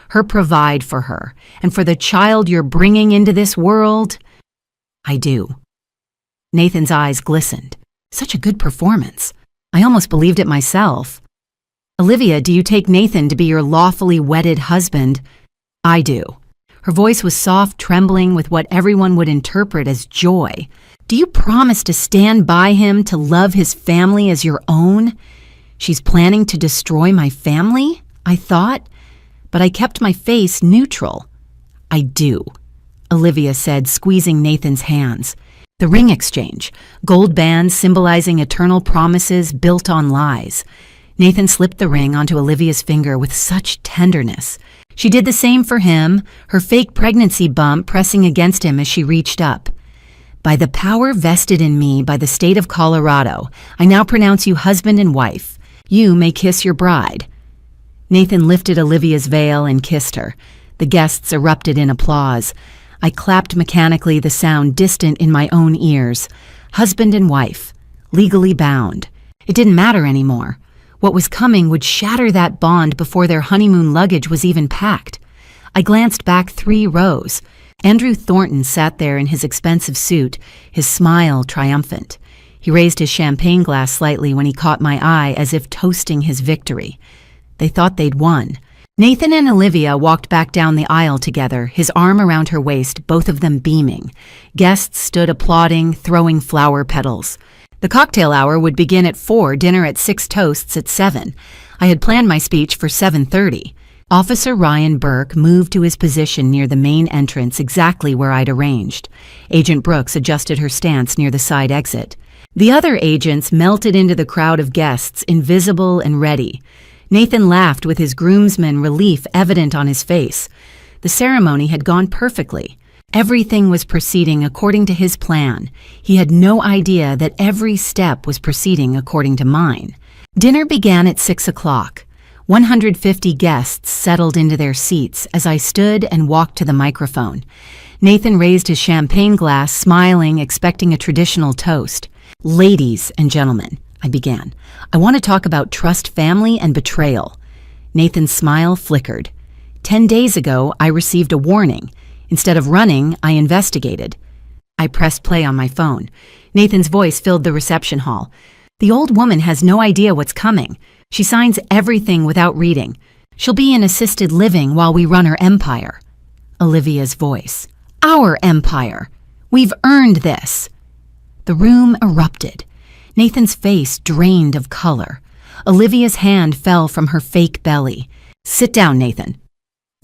her, provide for her, and for the child you're bringing into this world? I do. Nathan's eyes glistened. Such a good performance. I almost believed it myself. Olivia, do you take Nathan to be your lawfully wedded husband? I do. Her voice was soft, trembling with what everyone would interpret as joy. Do you promise to stand by him, to love his family as your own? She's planning to destroy my family, I thought, but I kept my face neutral. I do, Olivia said, squeezing Nathan's hands. The ring exchange, gold bands symbolizing eternal promises built on lies. Nathan slipped the ring onto Olivia's finger with such tenderness. She did the same for him, her fake pregnancy bump pressing against him as she reached up. By the power vested in me by the state of Colorado, I now pronounce you husband and wife. You may kiss your bride. Nathan lifted Olivia's veil and kissed her. The guests erupted in applause. I clapped mechanically, the sound distant in my own ears. Husband and wife, legally bound. It didn't matter anymore. What was coming would shatter that bond before their honeymoon luggage was even packed. I glanced back 3 rows. Andrew Thornton sat there in his expensive suit, his smile triumphant. He raised his champagne glass slightly when he caught my eye, as if toasting his victory. They thought they'd won. Nathan and Olivia walked back down the aisle together, his arm around her waist, both of them beaming. Guests stood applauding, throwing flower petals. The cocktail hour would begin at 4, dinner at 6, toasts at 7. I had planned my speech for 7:30. Officer Ryan Burke moved to his position near the main entrance, exactly where I'd arranged. Agent Brooks adjusted her stance near the side exit. The other agents melted into the crowd of guests, invisible and ready. Nathan laughed with his groomsman relief evident on his face. The ceremony had gone perfectly. Everything was proceeding according to his plan. He had no idea that every step was proceeding according to mine. Dinner began at 6 o'clock. 150 guests settled into their seats as I stood and walked to the microphone. Nathan raised his champagne glass, smiling, expecting a traditional toast. Ladies and gentlemen, I began, I want to talk about trust, family, and betrayal. Nathan's smile flickered. 10 days ago, I received a warning. Instead of running, I investigated. I pressed play on my phone. Nathan's voice filled the reception hall. The old woman has no idea what's coming. She signs everything without reading. She'll be in assisted living while we run her empire. Olivia's voice. Our empire. We've earned this. The room erupted. Nathan's face drained of color. Olivia's hand fell from her fake belly. Sit down, Nathan.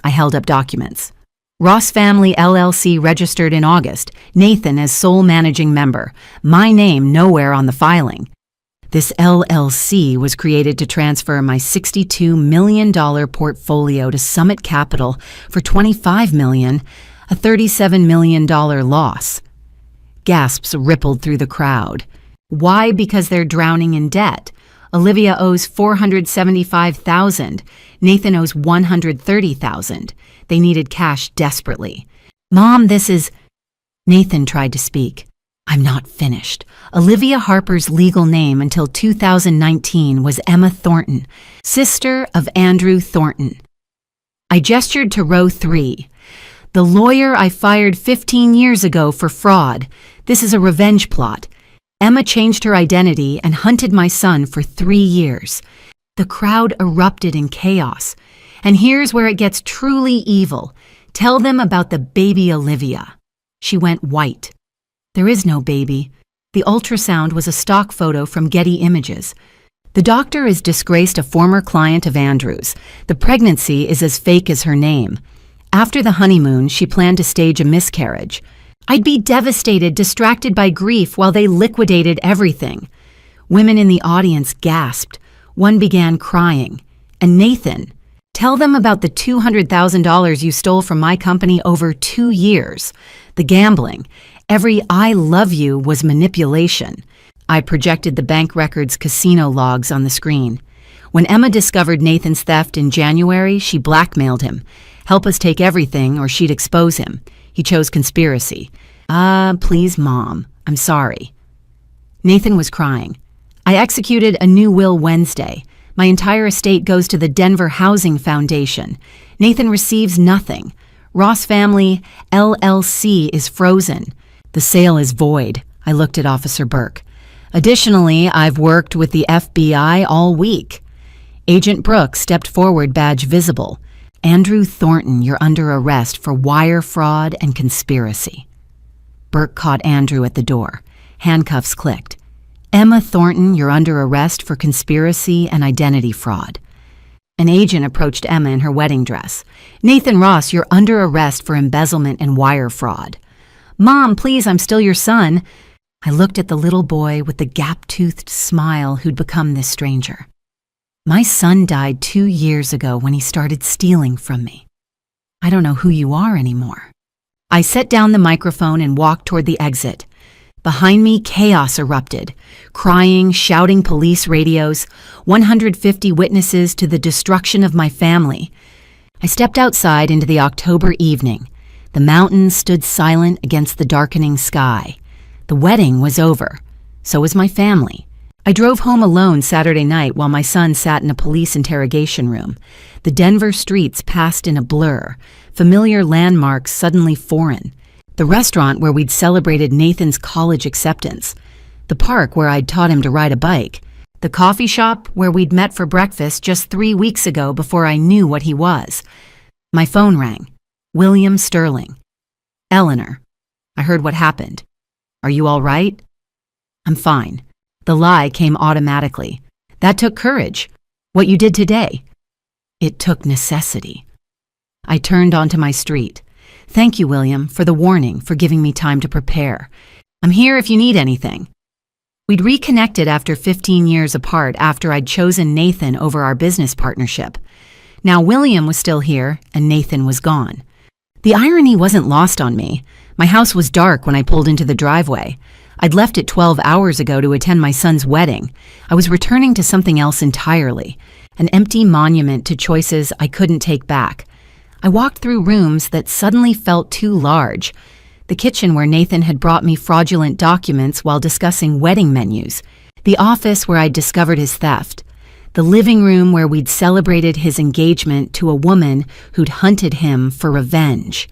I held up documents. Ross Family LLC registered in August. Nathan as sole managing member. My name nowhere on the filing. This LLC was created to transfer my $62 million portfolio to Summit Capital for $25 million, a $37 million loss. Gasps rippled through the crowd. Why? Because they're drowning in debt. Olivia owes $475,000. Nathan owes $130,000. They needed cash desperately. Mom, this is... Nathan tried to speak. I'm not finished. Olivia Harper's legal name until 2019 was Emma Thornton, sister of Andrew Thornton. I gestured to row 3. The lawyer I fired 15 years ago for fraud. This is a revenge plot. Emma changed her identity and hunted my son for 3 years. The crowd erupted in chaos. And here's where it gets truly evil. Tell them about the baby Olivia. She went white. There is no baby. The ultrasound was a stock photo from Getty Images. The doctor has disgraced a former client of Andrew's. The pregnancy is as fake as her name. After the honeymoon, she planned to stage a miscarriage. I'd be devastated, distracted by grief while they liquidated everything. Women in the audience gasped. One began crying. And Nathan, tell them about the $200,000 you stole from my company over 2 years. The gambling. Every "I love you" was manipulation. I projected the bank records' casino logs on the screen. When Emma discovered Nathan's theft in January, she blackmailed him. Help us take everything or she'd expose him. He chose conspiracy. Please, Mom. I'm sorry. Nathan was crying. I executed a new will Wednesday. My entire estate goes to the Denver Housing Foundation. Nathan receives nothing. Ross Family LLC is frozen. The sale is void. I looked at Officer Burke. Additionally, I've worked with the FBI all week. Agent Brooks stepped forward, badge visible. Andrew Thornton, you're under arrest for wire fraud and conspiracy. Burke caught Andrew at the door. Handcuffs clicked. Emma Thornton, you're under arrest for conspiracy and identity fraud. An agent approached Emma in her wedding dress. Nathan Ross, you're under arrest for embezzlement and wire fraud. Mom, please, I'm still your son. I looked at the little boy with the gap-toothed smile who'd become this stranger. My son died 2 years ago when he started stealing from me. I don't know who you are anymore. I set down the microphone and walked toward the exit. Behind me, chaos erupted. Crying, shouting police radios, 150 witnesses to the destruction of my family. I stepped outside into the October evening. The mountains stood silent against the darkening sky. The wedding was over. So was my family. I drove home alone Saturday night while my son sat in a police interrogation room. The Denver streets passed in a blur, familiar landmarks suddenly foreign. The restaurant where we'd celebrated Nathan's college acceptance. The park where I'd taught him to ride a bike. The coffee shop where we'd met for breakfast just 3 weeks ago before I knew what he was. My phone rang. William Sterling. Eleanor. I heard what happened. Are you all right? I'm fine. The lie came automatically. That took courage. What you did today. It took necessity. I turned onto my street. Thank you, William, for the warning, for giving me time to prepare. I'm here if you need anything. We'd reconnected after 15 years apart after I'd chosen Nathan over our business partnership. Now William was still here and Nathan was gone. The irony wasn't lost on me. My house was dark when I pulled into the driveway. I'd left it 12 hours ago to attend my son's wedding. I was returning to something else entirely, an empty monument to choices I couldn't take back. I walked through rooms that suddenly felt too large. The kitchen where Nathan had brought me fraudulent documents while discussing wedding menus. The office where I'd discovered his theft. The living room where we'd celebrated his engagement to a woman who'd hunted him for revenge.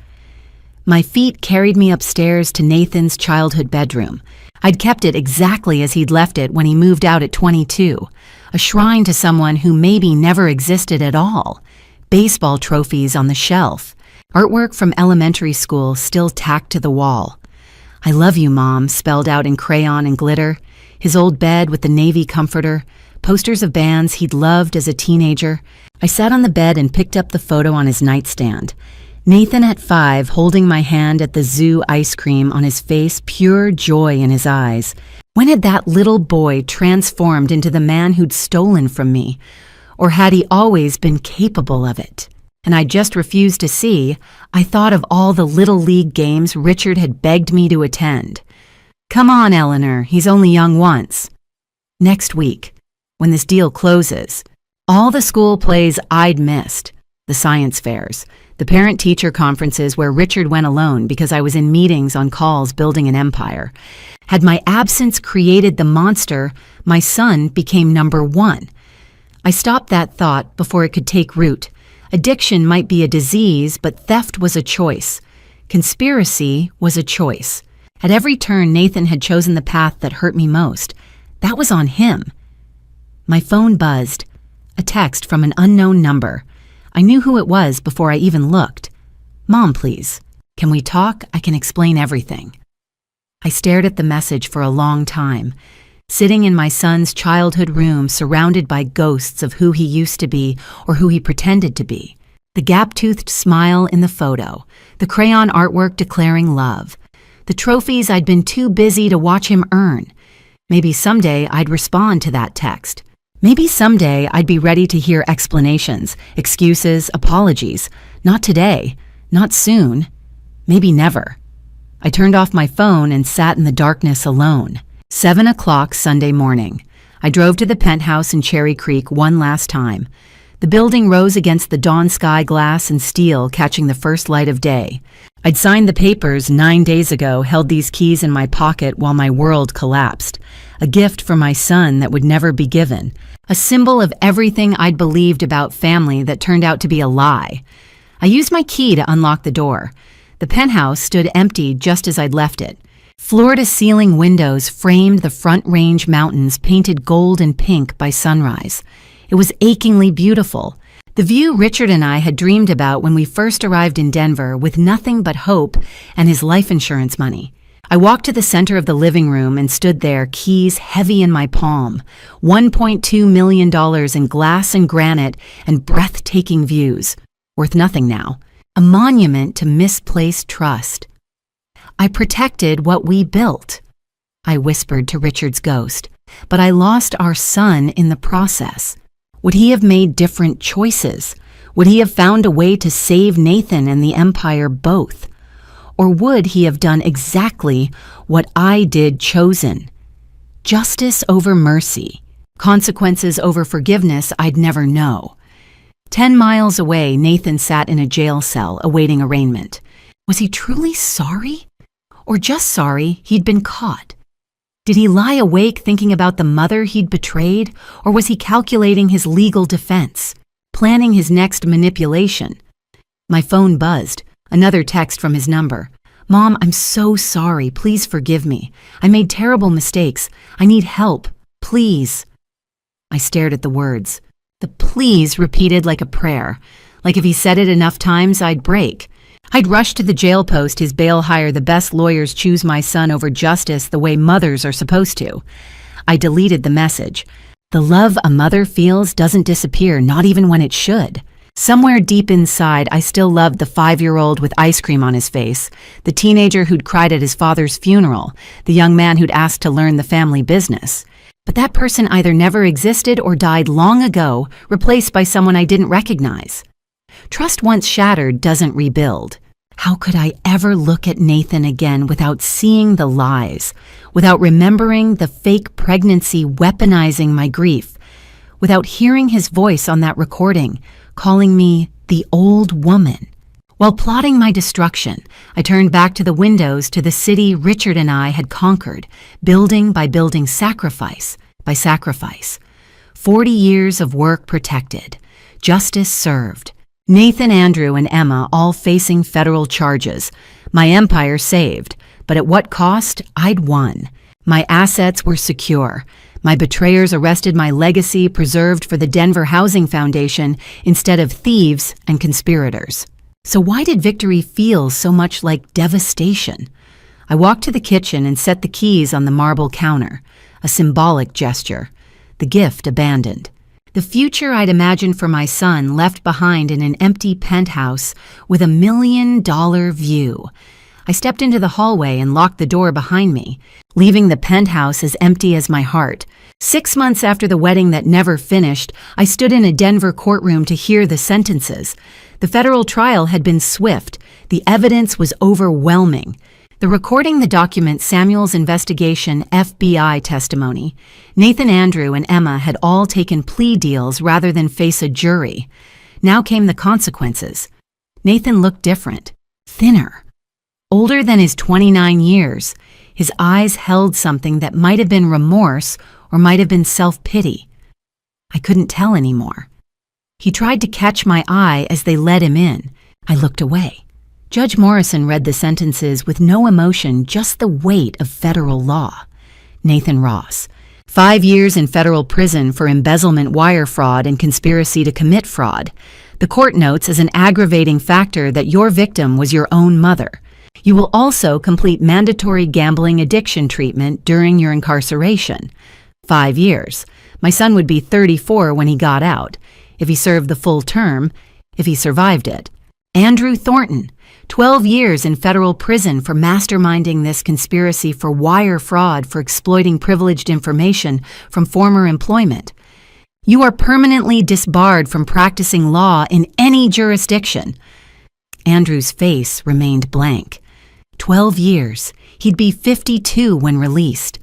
My feet carried me upstairs to Nathan's childhood bedroom. I'd kept it exactly as he'd left it when he moved out at 22, a shrine to someone who maybe never existed at all. Baseball trophies on the shelf, artwork from elementary school still tacked to the wall. I love you, Mom, spelled out in crayon and glitter, his old bed with the navy comforter, posters of bands he'd loved as a teenager. I sat on the bed and picked up the photo on his nightstand. Nathan at 5, holding my hand at the zoo ice cream on his face, pure joy in his eyes. When had that little boy transformed into the man who'd stolen from me? Or had he always been capable of it? And I just refused to see. I thought of all the Little League games Richard had begged me to attend. Come on, Eleanor, he's only young once. Next week, when this deal closes, all the school plays I'd missed, the science fairs, the parent-teacher conferences where Richard went alone because I was in meetings on calls building an empire. Had my absence created the monster, my son became number 1. I stopped that thought before it could take root. Addiction might be a disease, but theft was a choice. Conspiracy was a choice. At every turn, Nathan had chosen the path that hurt me most. That was on him. My phone buzzed. A text from an unknown number. I knew who it was before I even looked. Mom, please. Can we talk? I can explain everything." I stared at the message for a long time, sitting in my son's childhood room surrounded by ghosts of who he used to be or who he pretended to be. The gap-toothed smile in the photo, the crayon artwork declaring love, the trophies I'd been too busy to watch him earn. Maybe someday I'd respond to that text. Maybe someday I'd be ready to hear explanations, excuses, apologies. Not today, not soon, maybe never. I turned off my phone and sat in the darkness alone. 7 o'clock Sunday morning. I drove to the penthouse in Cherry Creek one last time. The building rose against the dawn sky, glass and steel catching the first light of day. I'd signed the papers 9 days ago, held these keys in my pocket while my world collapsed. A gift for my son that would never be given. A symbol of everything I'd believed about family that turned out to be a lie. I used my key to unlock the door. The penthouse stood empty just as I'd left it. Floor-to-ceiling windows framed the Front Range mountains painted gold and pink by sunrise. It was achingly beautiful. The view Richard and I had dreamed about when we first arrived in Denver with nothing but hope and his life insurance money. I walked to the center of the living room and stood there, keys heavy in my palm. $1.2 million in glass and granite and breathtaking views. Worth nothing now. A monument to misplaced trust. I protected what we built, I whispered to Richard's ghost, but I lost our son in the process. Would he have made different choices? Would he have found a way to save Nathan and the empire both? Or would he have done exactly what I did, chosen? Justice over mercy, consequences over forgiveness I'd never know. 10 miles away, Nathan sat in a jail cell awaiting arraignment. Was he truly sorry? Or just sorry he'd been caught? Did he lie awake thinking about the mother he'd betrayed, or was he calculating his legal defense, planning his next manipulation? My phone buzzed, another text from his number. "Mom, I'm so sorry. Please forgive me. I made terrible mistakes. I need help. Please." I stared at the words. The please repeated like a prayer, like if he said it enough times I'd break. I'd rush to the jail post his bail hire the best lawyers choose my son over justice the way mothers are supposed to. I deleted the message. The love a mother feels doesn't disappear, not even when it should. Somewhere deep inside, I still loved the 5-year-old with ice cream on his face, the teenager who'd cried at his father's funeral, the young man who'd asked to learn the family business. But that person either never existed or died long ago, replaced by someone I didn't recognize. Trust once shattered doesn't rebuild. How could I ever look at Nathan again without seeing the lies, without remembering the fake pregnancy weaponizing my grief, without hearing his voice on that recording, calling me the old woman? While plotting my destruction, I turned back to the windows to the city Richard and I had conquered, building by building, sacrifice by sacrifice. 40 years of work protected, justice served. Nathan, Andrew, and Emma all facing federal charges. My empire saved, but at what cost? I'd won. My assets were secure. My betrayers arrested, my legacy preserved for the Denver Housing Foundation instead of thieves and conspirators. So why did victory feel so much like devastation? I walked to the kitchen and set the keys on the marble counter, a symbolic gesture. The gift abandoned. The future I'd imagined for my son left behind in an empty penthouse with $1 million view. I stepped into the hallway and locked the door behind me, leaving the penthouse as empty as my heart. 6 months after the wedding that never finished, I stood in a Denver courtroom to hear the sentences. The federal trial had been swift. The evidence was overwhelming. The recording the document Samuel's investigation FBI testimony. Nathan, Andrew, and Emma had all taken plea deals rather than face a jury. Now came the consequences. Nathan looked different, thinner, older than his 29 years. His eyes held something that might have been remorse or might have been self-pity. I couldn't tell anymore. He tried to catch my eye as they led him in. I looked away. Judge Morrison read the sentences with no emotion, just the weight of federal law. Nathan Ross, 5 years in federal prison for embezzlement, wire fraud, and conspiracy to commit fraud. The court notes as an aggravating factor that your victim was your own mother. You will also complete mandatory gambling addiction treatment during your incarceration. 5 years. My son would be 34 when he got out, if he served the full term, if he survived it. Andrew Thornton, 12 years in federal prison for masterminding this conspiracy for wire fraud for exploiting privileged information from former employment. You are permanently disbarred from practicing law in any jurisdiction. Andrew's face remained blank. 12 years. He'd be 52 when released.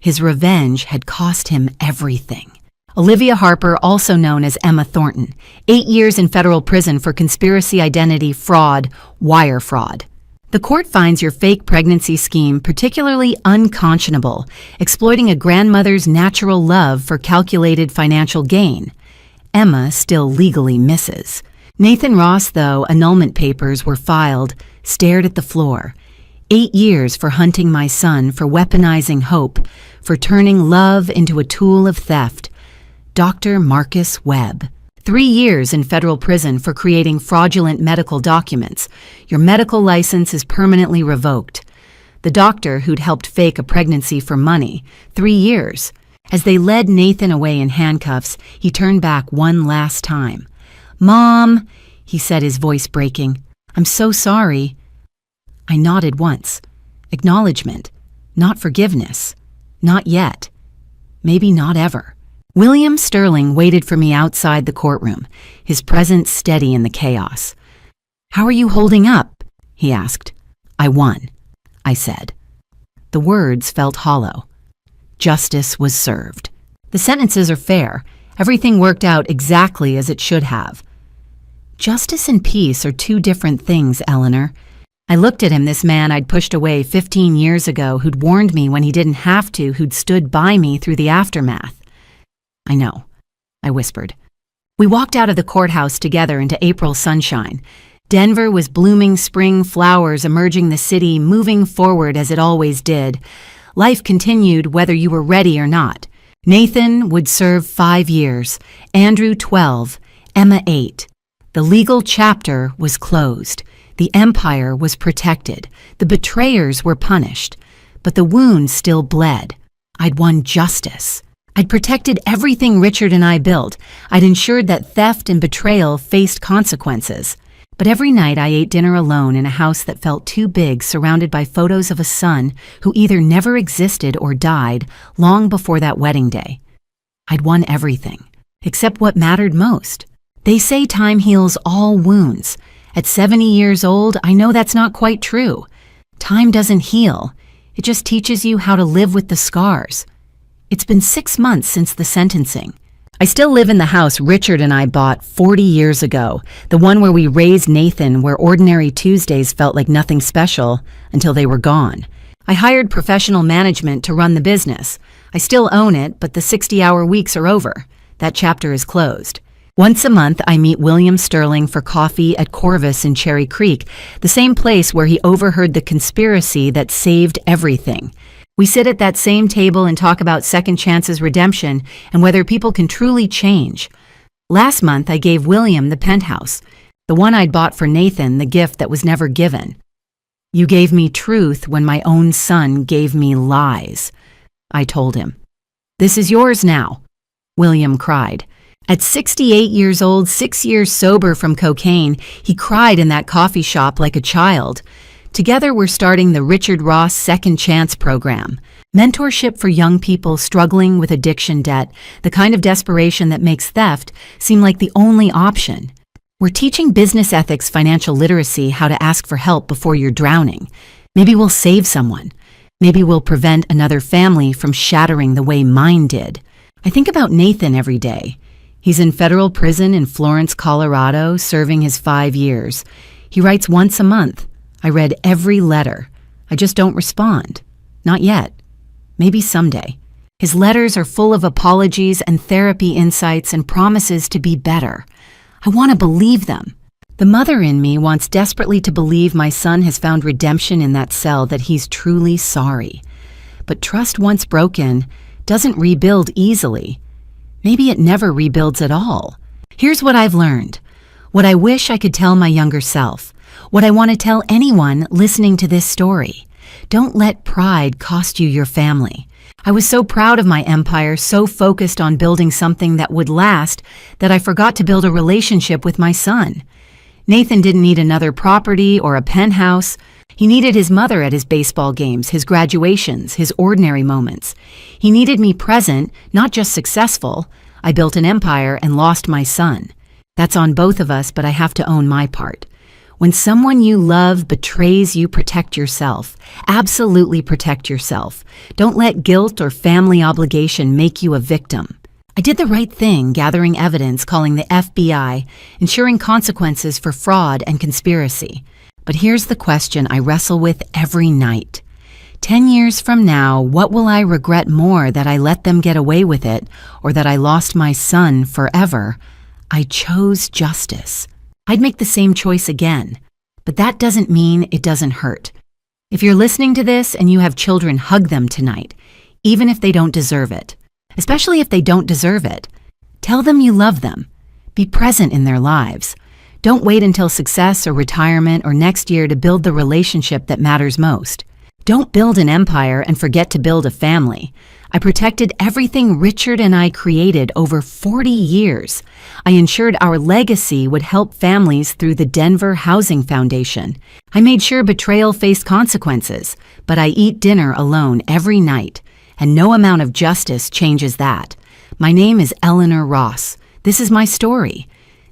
His revenge had cost him everything. Olivia Harper, also known as Emma Thornton, 8 years in federal prison for conspiracy identity fraud, wire fraud. The court finds your fake pregnancy scheme particularly unconscionable, exploiting a grandmother's natural love for calculated financial gain. Emma still legally misses. Nathan Ross, though annulment papers were filed, stared at the floor. 8 years for hunting my son, for weaponizing hope, for turning love into a tool of theft. Dr. Marcus Webb. 3 years in federal prison for creating fraudulent medical documents. Your medical license is permanently revoked. The doctor who'd helped fake a pregnancy for money. 3 years. As they led Nathan away in handcuffs, he turned back one last time. "Mom," he said, his voice breaking. "I'm so sorry." I nodded once. Acknowledgement. Not forgiveness. Not yet. Maybe not ever. William Sterling waited for me outside the courtroom, his presence steady in the chaos. "How are you holding up?" he asked. "I won," I said. The words felt hollow. Justice was served. The sentences are fair. Everything worked out exactly as it should have. Justice and peace are two different things, Eleanor. I looked at him, this man I'd pushed away 15 years ago, who'd warned me when he didn't have to, who'd stood by me through the aftermath. "I know," I whispered. We walked out of the courthouse together into April sunshine. Denver was blooming spring flowers emerging the city, moving forward as it always did. Life continued whether you were ready or not. Nathan would serve 5 years, Andrew 12, Emma 8. The legal chapter was closed. The empire was protected. The betrayers were punished. But the wounds still bled. I'd won justice. I'd protected everything Richard and I built. I'd ensured that theft and betrayal faced consequences. But every night I ate dinner alone in a house that felt too big, surrounded by photos of a son who either never existed or died long before that wedding day. I'd won everything, except what mattered most. They say time heals all wounds. At 70 years old, I know that's not quite true. Time doesn't heal. It just teaches you how to live with the scars. It's been 6 months since the sentencing. I still live in the house Richard and I bought 40 years ago, the one where we raised Nathan, where ordinary Tuesdays felt like nothing special until they were gone. I hired professional management to run the business. I still own it, but the 60-hour weeks are over. That chapter is closed. Once a month, I meet William Sterling for coffee at Corvus in Cherry Creek, the same place where he overheard the conspiracy that saved everything. We sit at that same table and talk about second chances, redemption, and whether people can truly change. Last month, I gave William the penthouse, the one I'd bought for Nathan, the gift that was never given. "You gave me truth when my own son gave me lies," I told him. "This is yours now," William cried. At 68 years old, 6 years sober from cocaine, he cried in that coffee shop like a child. Together, we're starting the Richard Ross Second Chance program, mentorship for young people struggling with addiction debt, the kind of desperation that makes theft seem like the only option. We're teaching business ethics, financial literacy, how to ask for help before you're drowning. Maybe we'll save someone. Maybe we'll prevent another family from shattering the way mine did. I think about Nathan every day. He's in federal prison in Florence, Colorado, serving his 5 years. He writes once a month. I read every letter. I just don't respond. Not yet. Maybe someday. His letters are full of apologies and therapy insights and promises to be better. I want to believe them. The mother in me wants desperately to believe my son has found redemption in that cell, that he's truly sorry. But trust once broken doesn't rebuild easily. Maybe it never rebuilds at all. Here's what I've learned. What I wish I could tell my younger self. What I want to tell anyone listening to this story: don't let pride cost you your family. I was so proud of my empire, so focused on building something that would last, that I forgot to build a relationship with my son. Nathan didn't need another property or a penthouse. He needed his mother at his baseball games, his graduations, his ordinary moments. He needed me present, not just successful. I built an empire and lost my son. That's on both of us, but I have to own my part. When someone you love betrays you, protect yourself. Absolutely protect yourself. Don't let guilt or family obligation make you a victim. I did the right thing, gathering evidence, calling the FBI, ensuring consequences for fraud and conspiracy. But here's the question I wrestle with every night. 10 years from now, what will I regret more, that I let them get away with it, or that I lost my son forever? I chose justice. I'd make the same choice again, but that doesn't mean it doesn't hurt. If you're listening to this and you have children, hug them tonight, even if they don't deserve it. Especially if they don't deserve it. Tell them you love them. Be present in their lives. Don't wait until success or retirement or next year to build the relationship that matters most. Don't build an empire and forget to build a family. I protected everything Richard and I created over 40 years. I ensured our legacy would help families through the Denver Housing Foundation. I made sure betrayal faced consequences, but I eat dinner alone every night, and no amount of justice changes that. My name is Eleanor Ross. This is my story.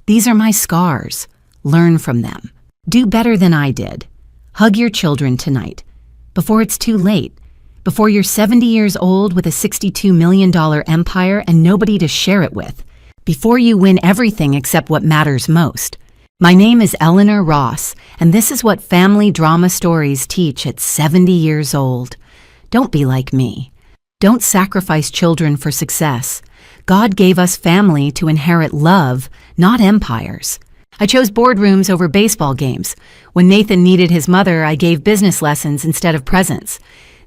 These are my scars. Learn from them. Do better than I did. Hug your children tonight, before it's too late. Before you're 70 years old with a $62 million empire and nobody to share it with. Before you win everything except what matters most. My name is Eleanor Ross, and this is what family drama stories teach at 70 years old. Don't be like me. Don't sacrifice children for success. God gave us family to inherit love, not empires. I chose boardrooms over baseball games. When Nathan needed his mother, I gave business lessons instead of presents.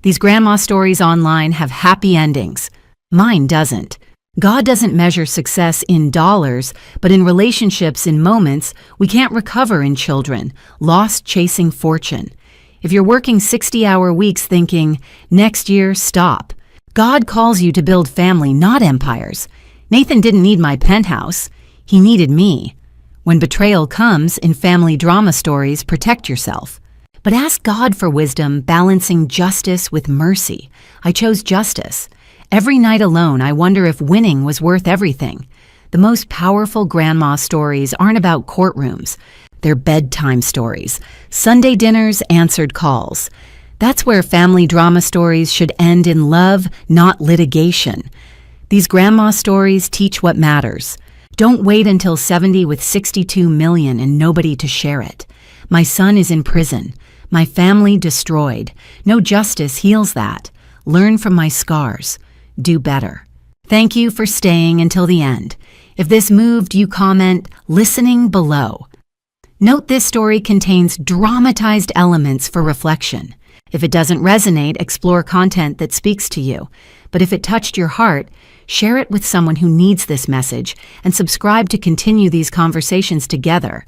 These grandma stories online have happy endings. Mine doesn't. God doesn't measure success in dollars, but in relationships, in moments we can't recover in children, lost chasing fortune. If you're working 60-hour weeks thinking, next year, stop. God calls you to build family, not empires. Nathan didn't need my penthouse. He needed me. When betrayal comes in family drama stories, protect yourself. But ask God for wisdom, balancing justice with mercy. I chose justice. Every night alone, I wonder if winning was worth everything. The most powerful grandma stories aren't about courtrooms. They're bedtime stories. Sunday dinners, answered calls. That's where family drama stories should end, in love, not litigation. These grandma stories teach what matters. Don't wait until 70 with $62 million and nobody to share it. My son is in prison. My family destroyed. No justice heals that. Learn from my scars. Do better. Thank you for staying until the end. If this moved you, comment "listening" below. Note this story contains dramatized elements for reflection. If it doesn't resonate, explore content that speaks to you. But if it touched your heart, share it with someone who needs this message and subscribe to continue these conversations together.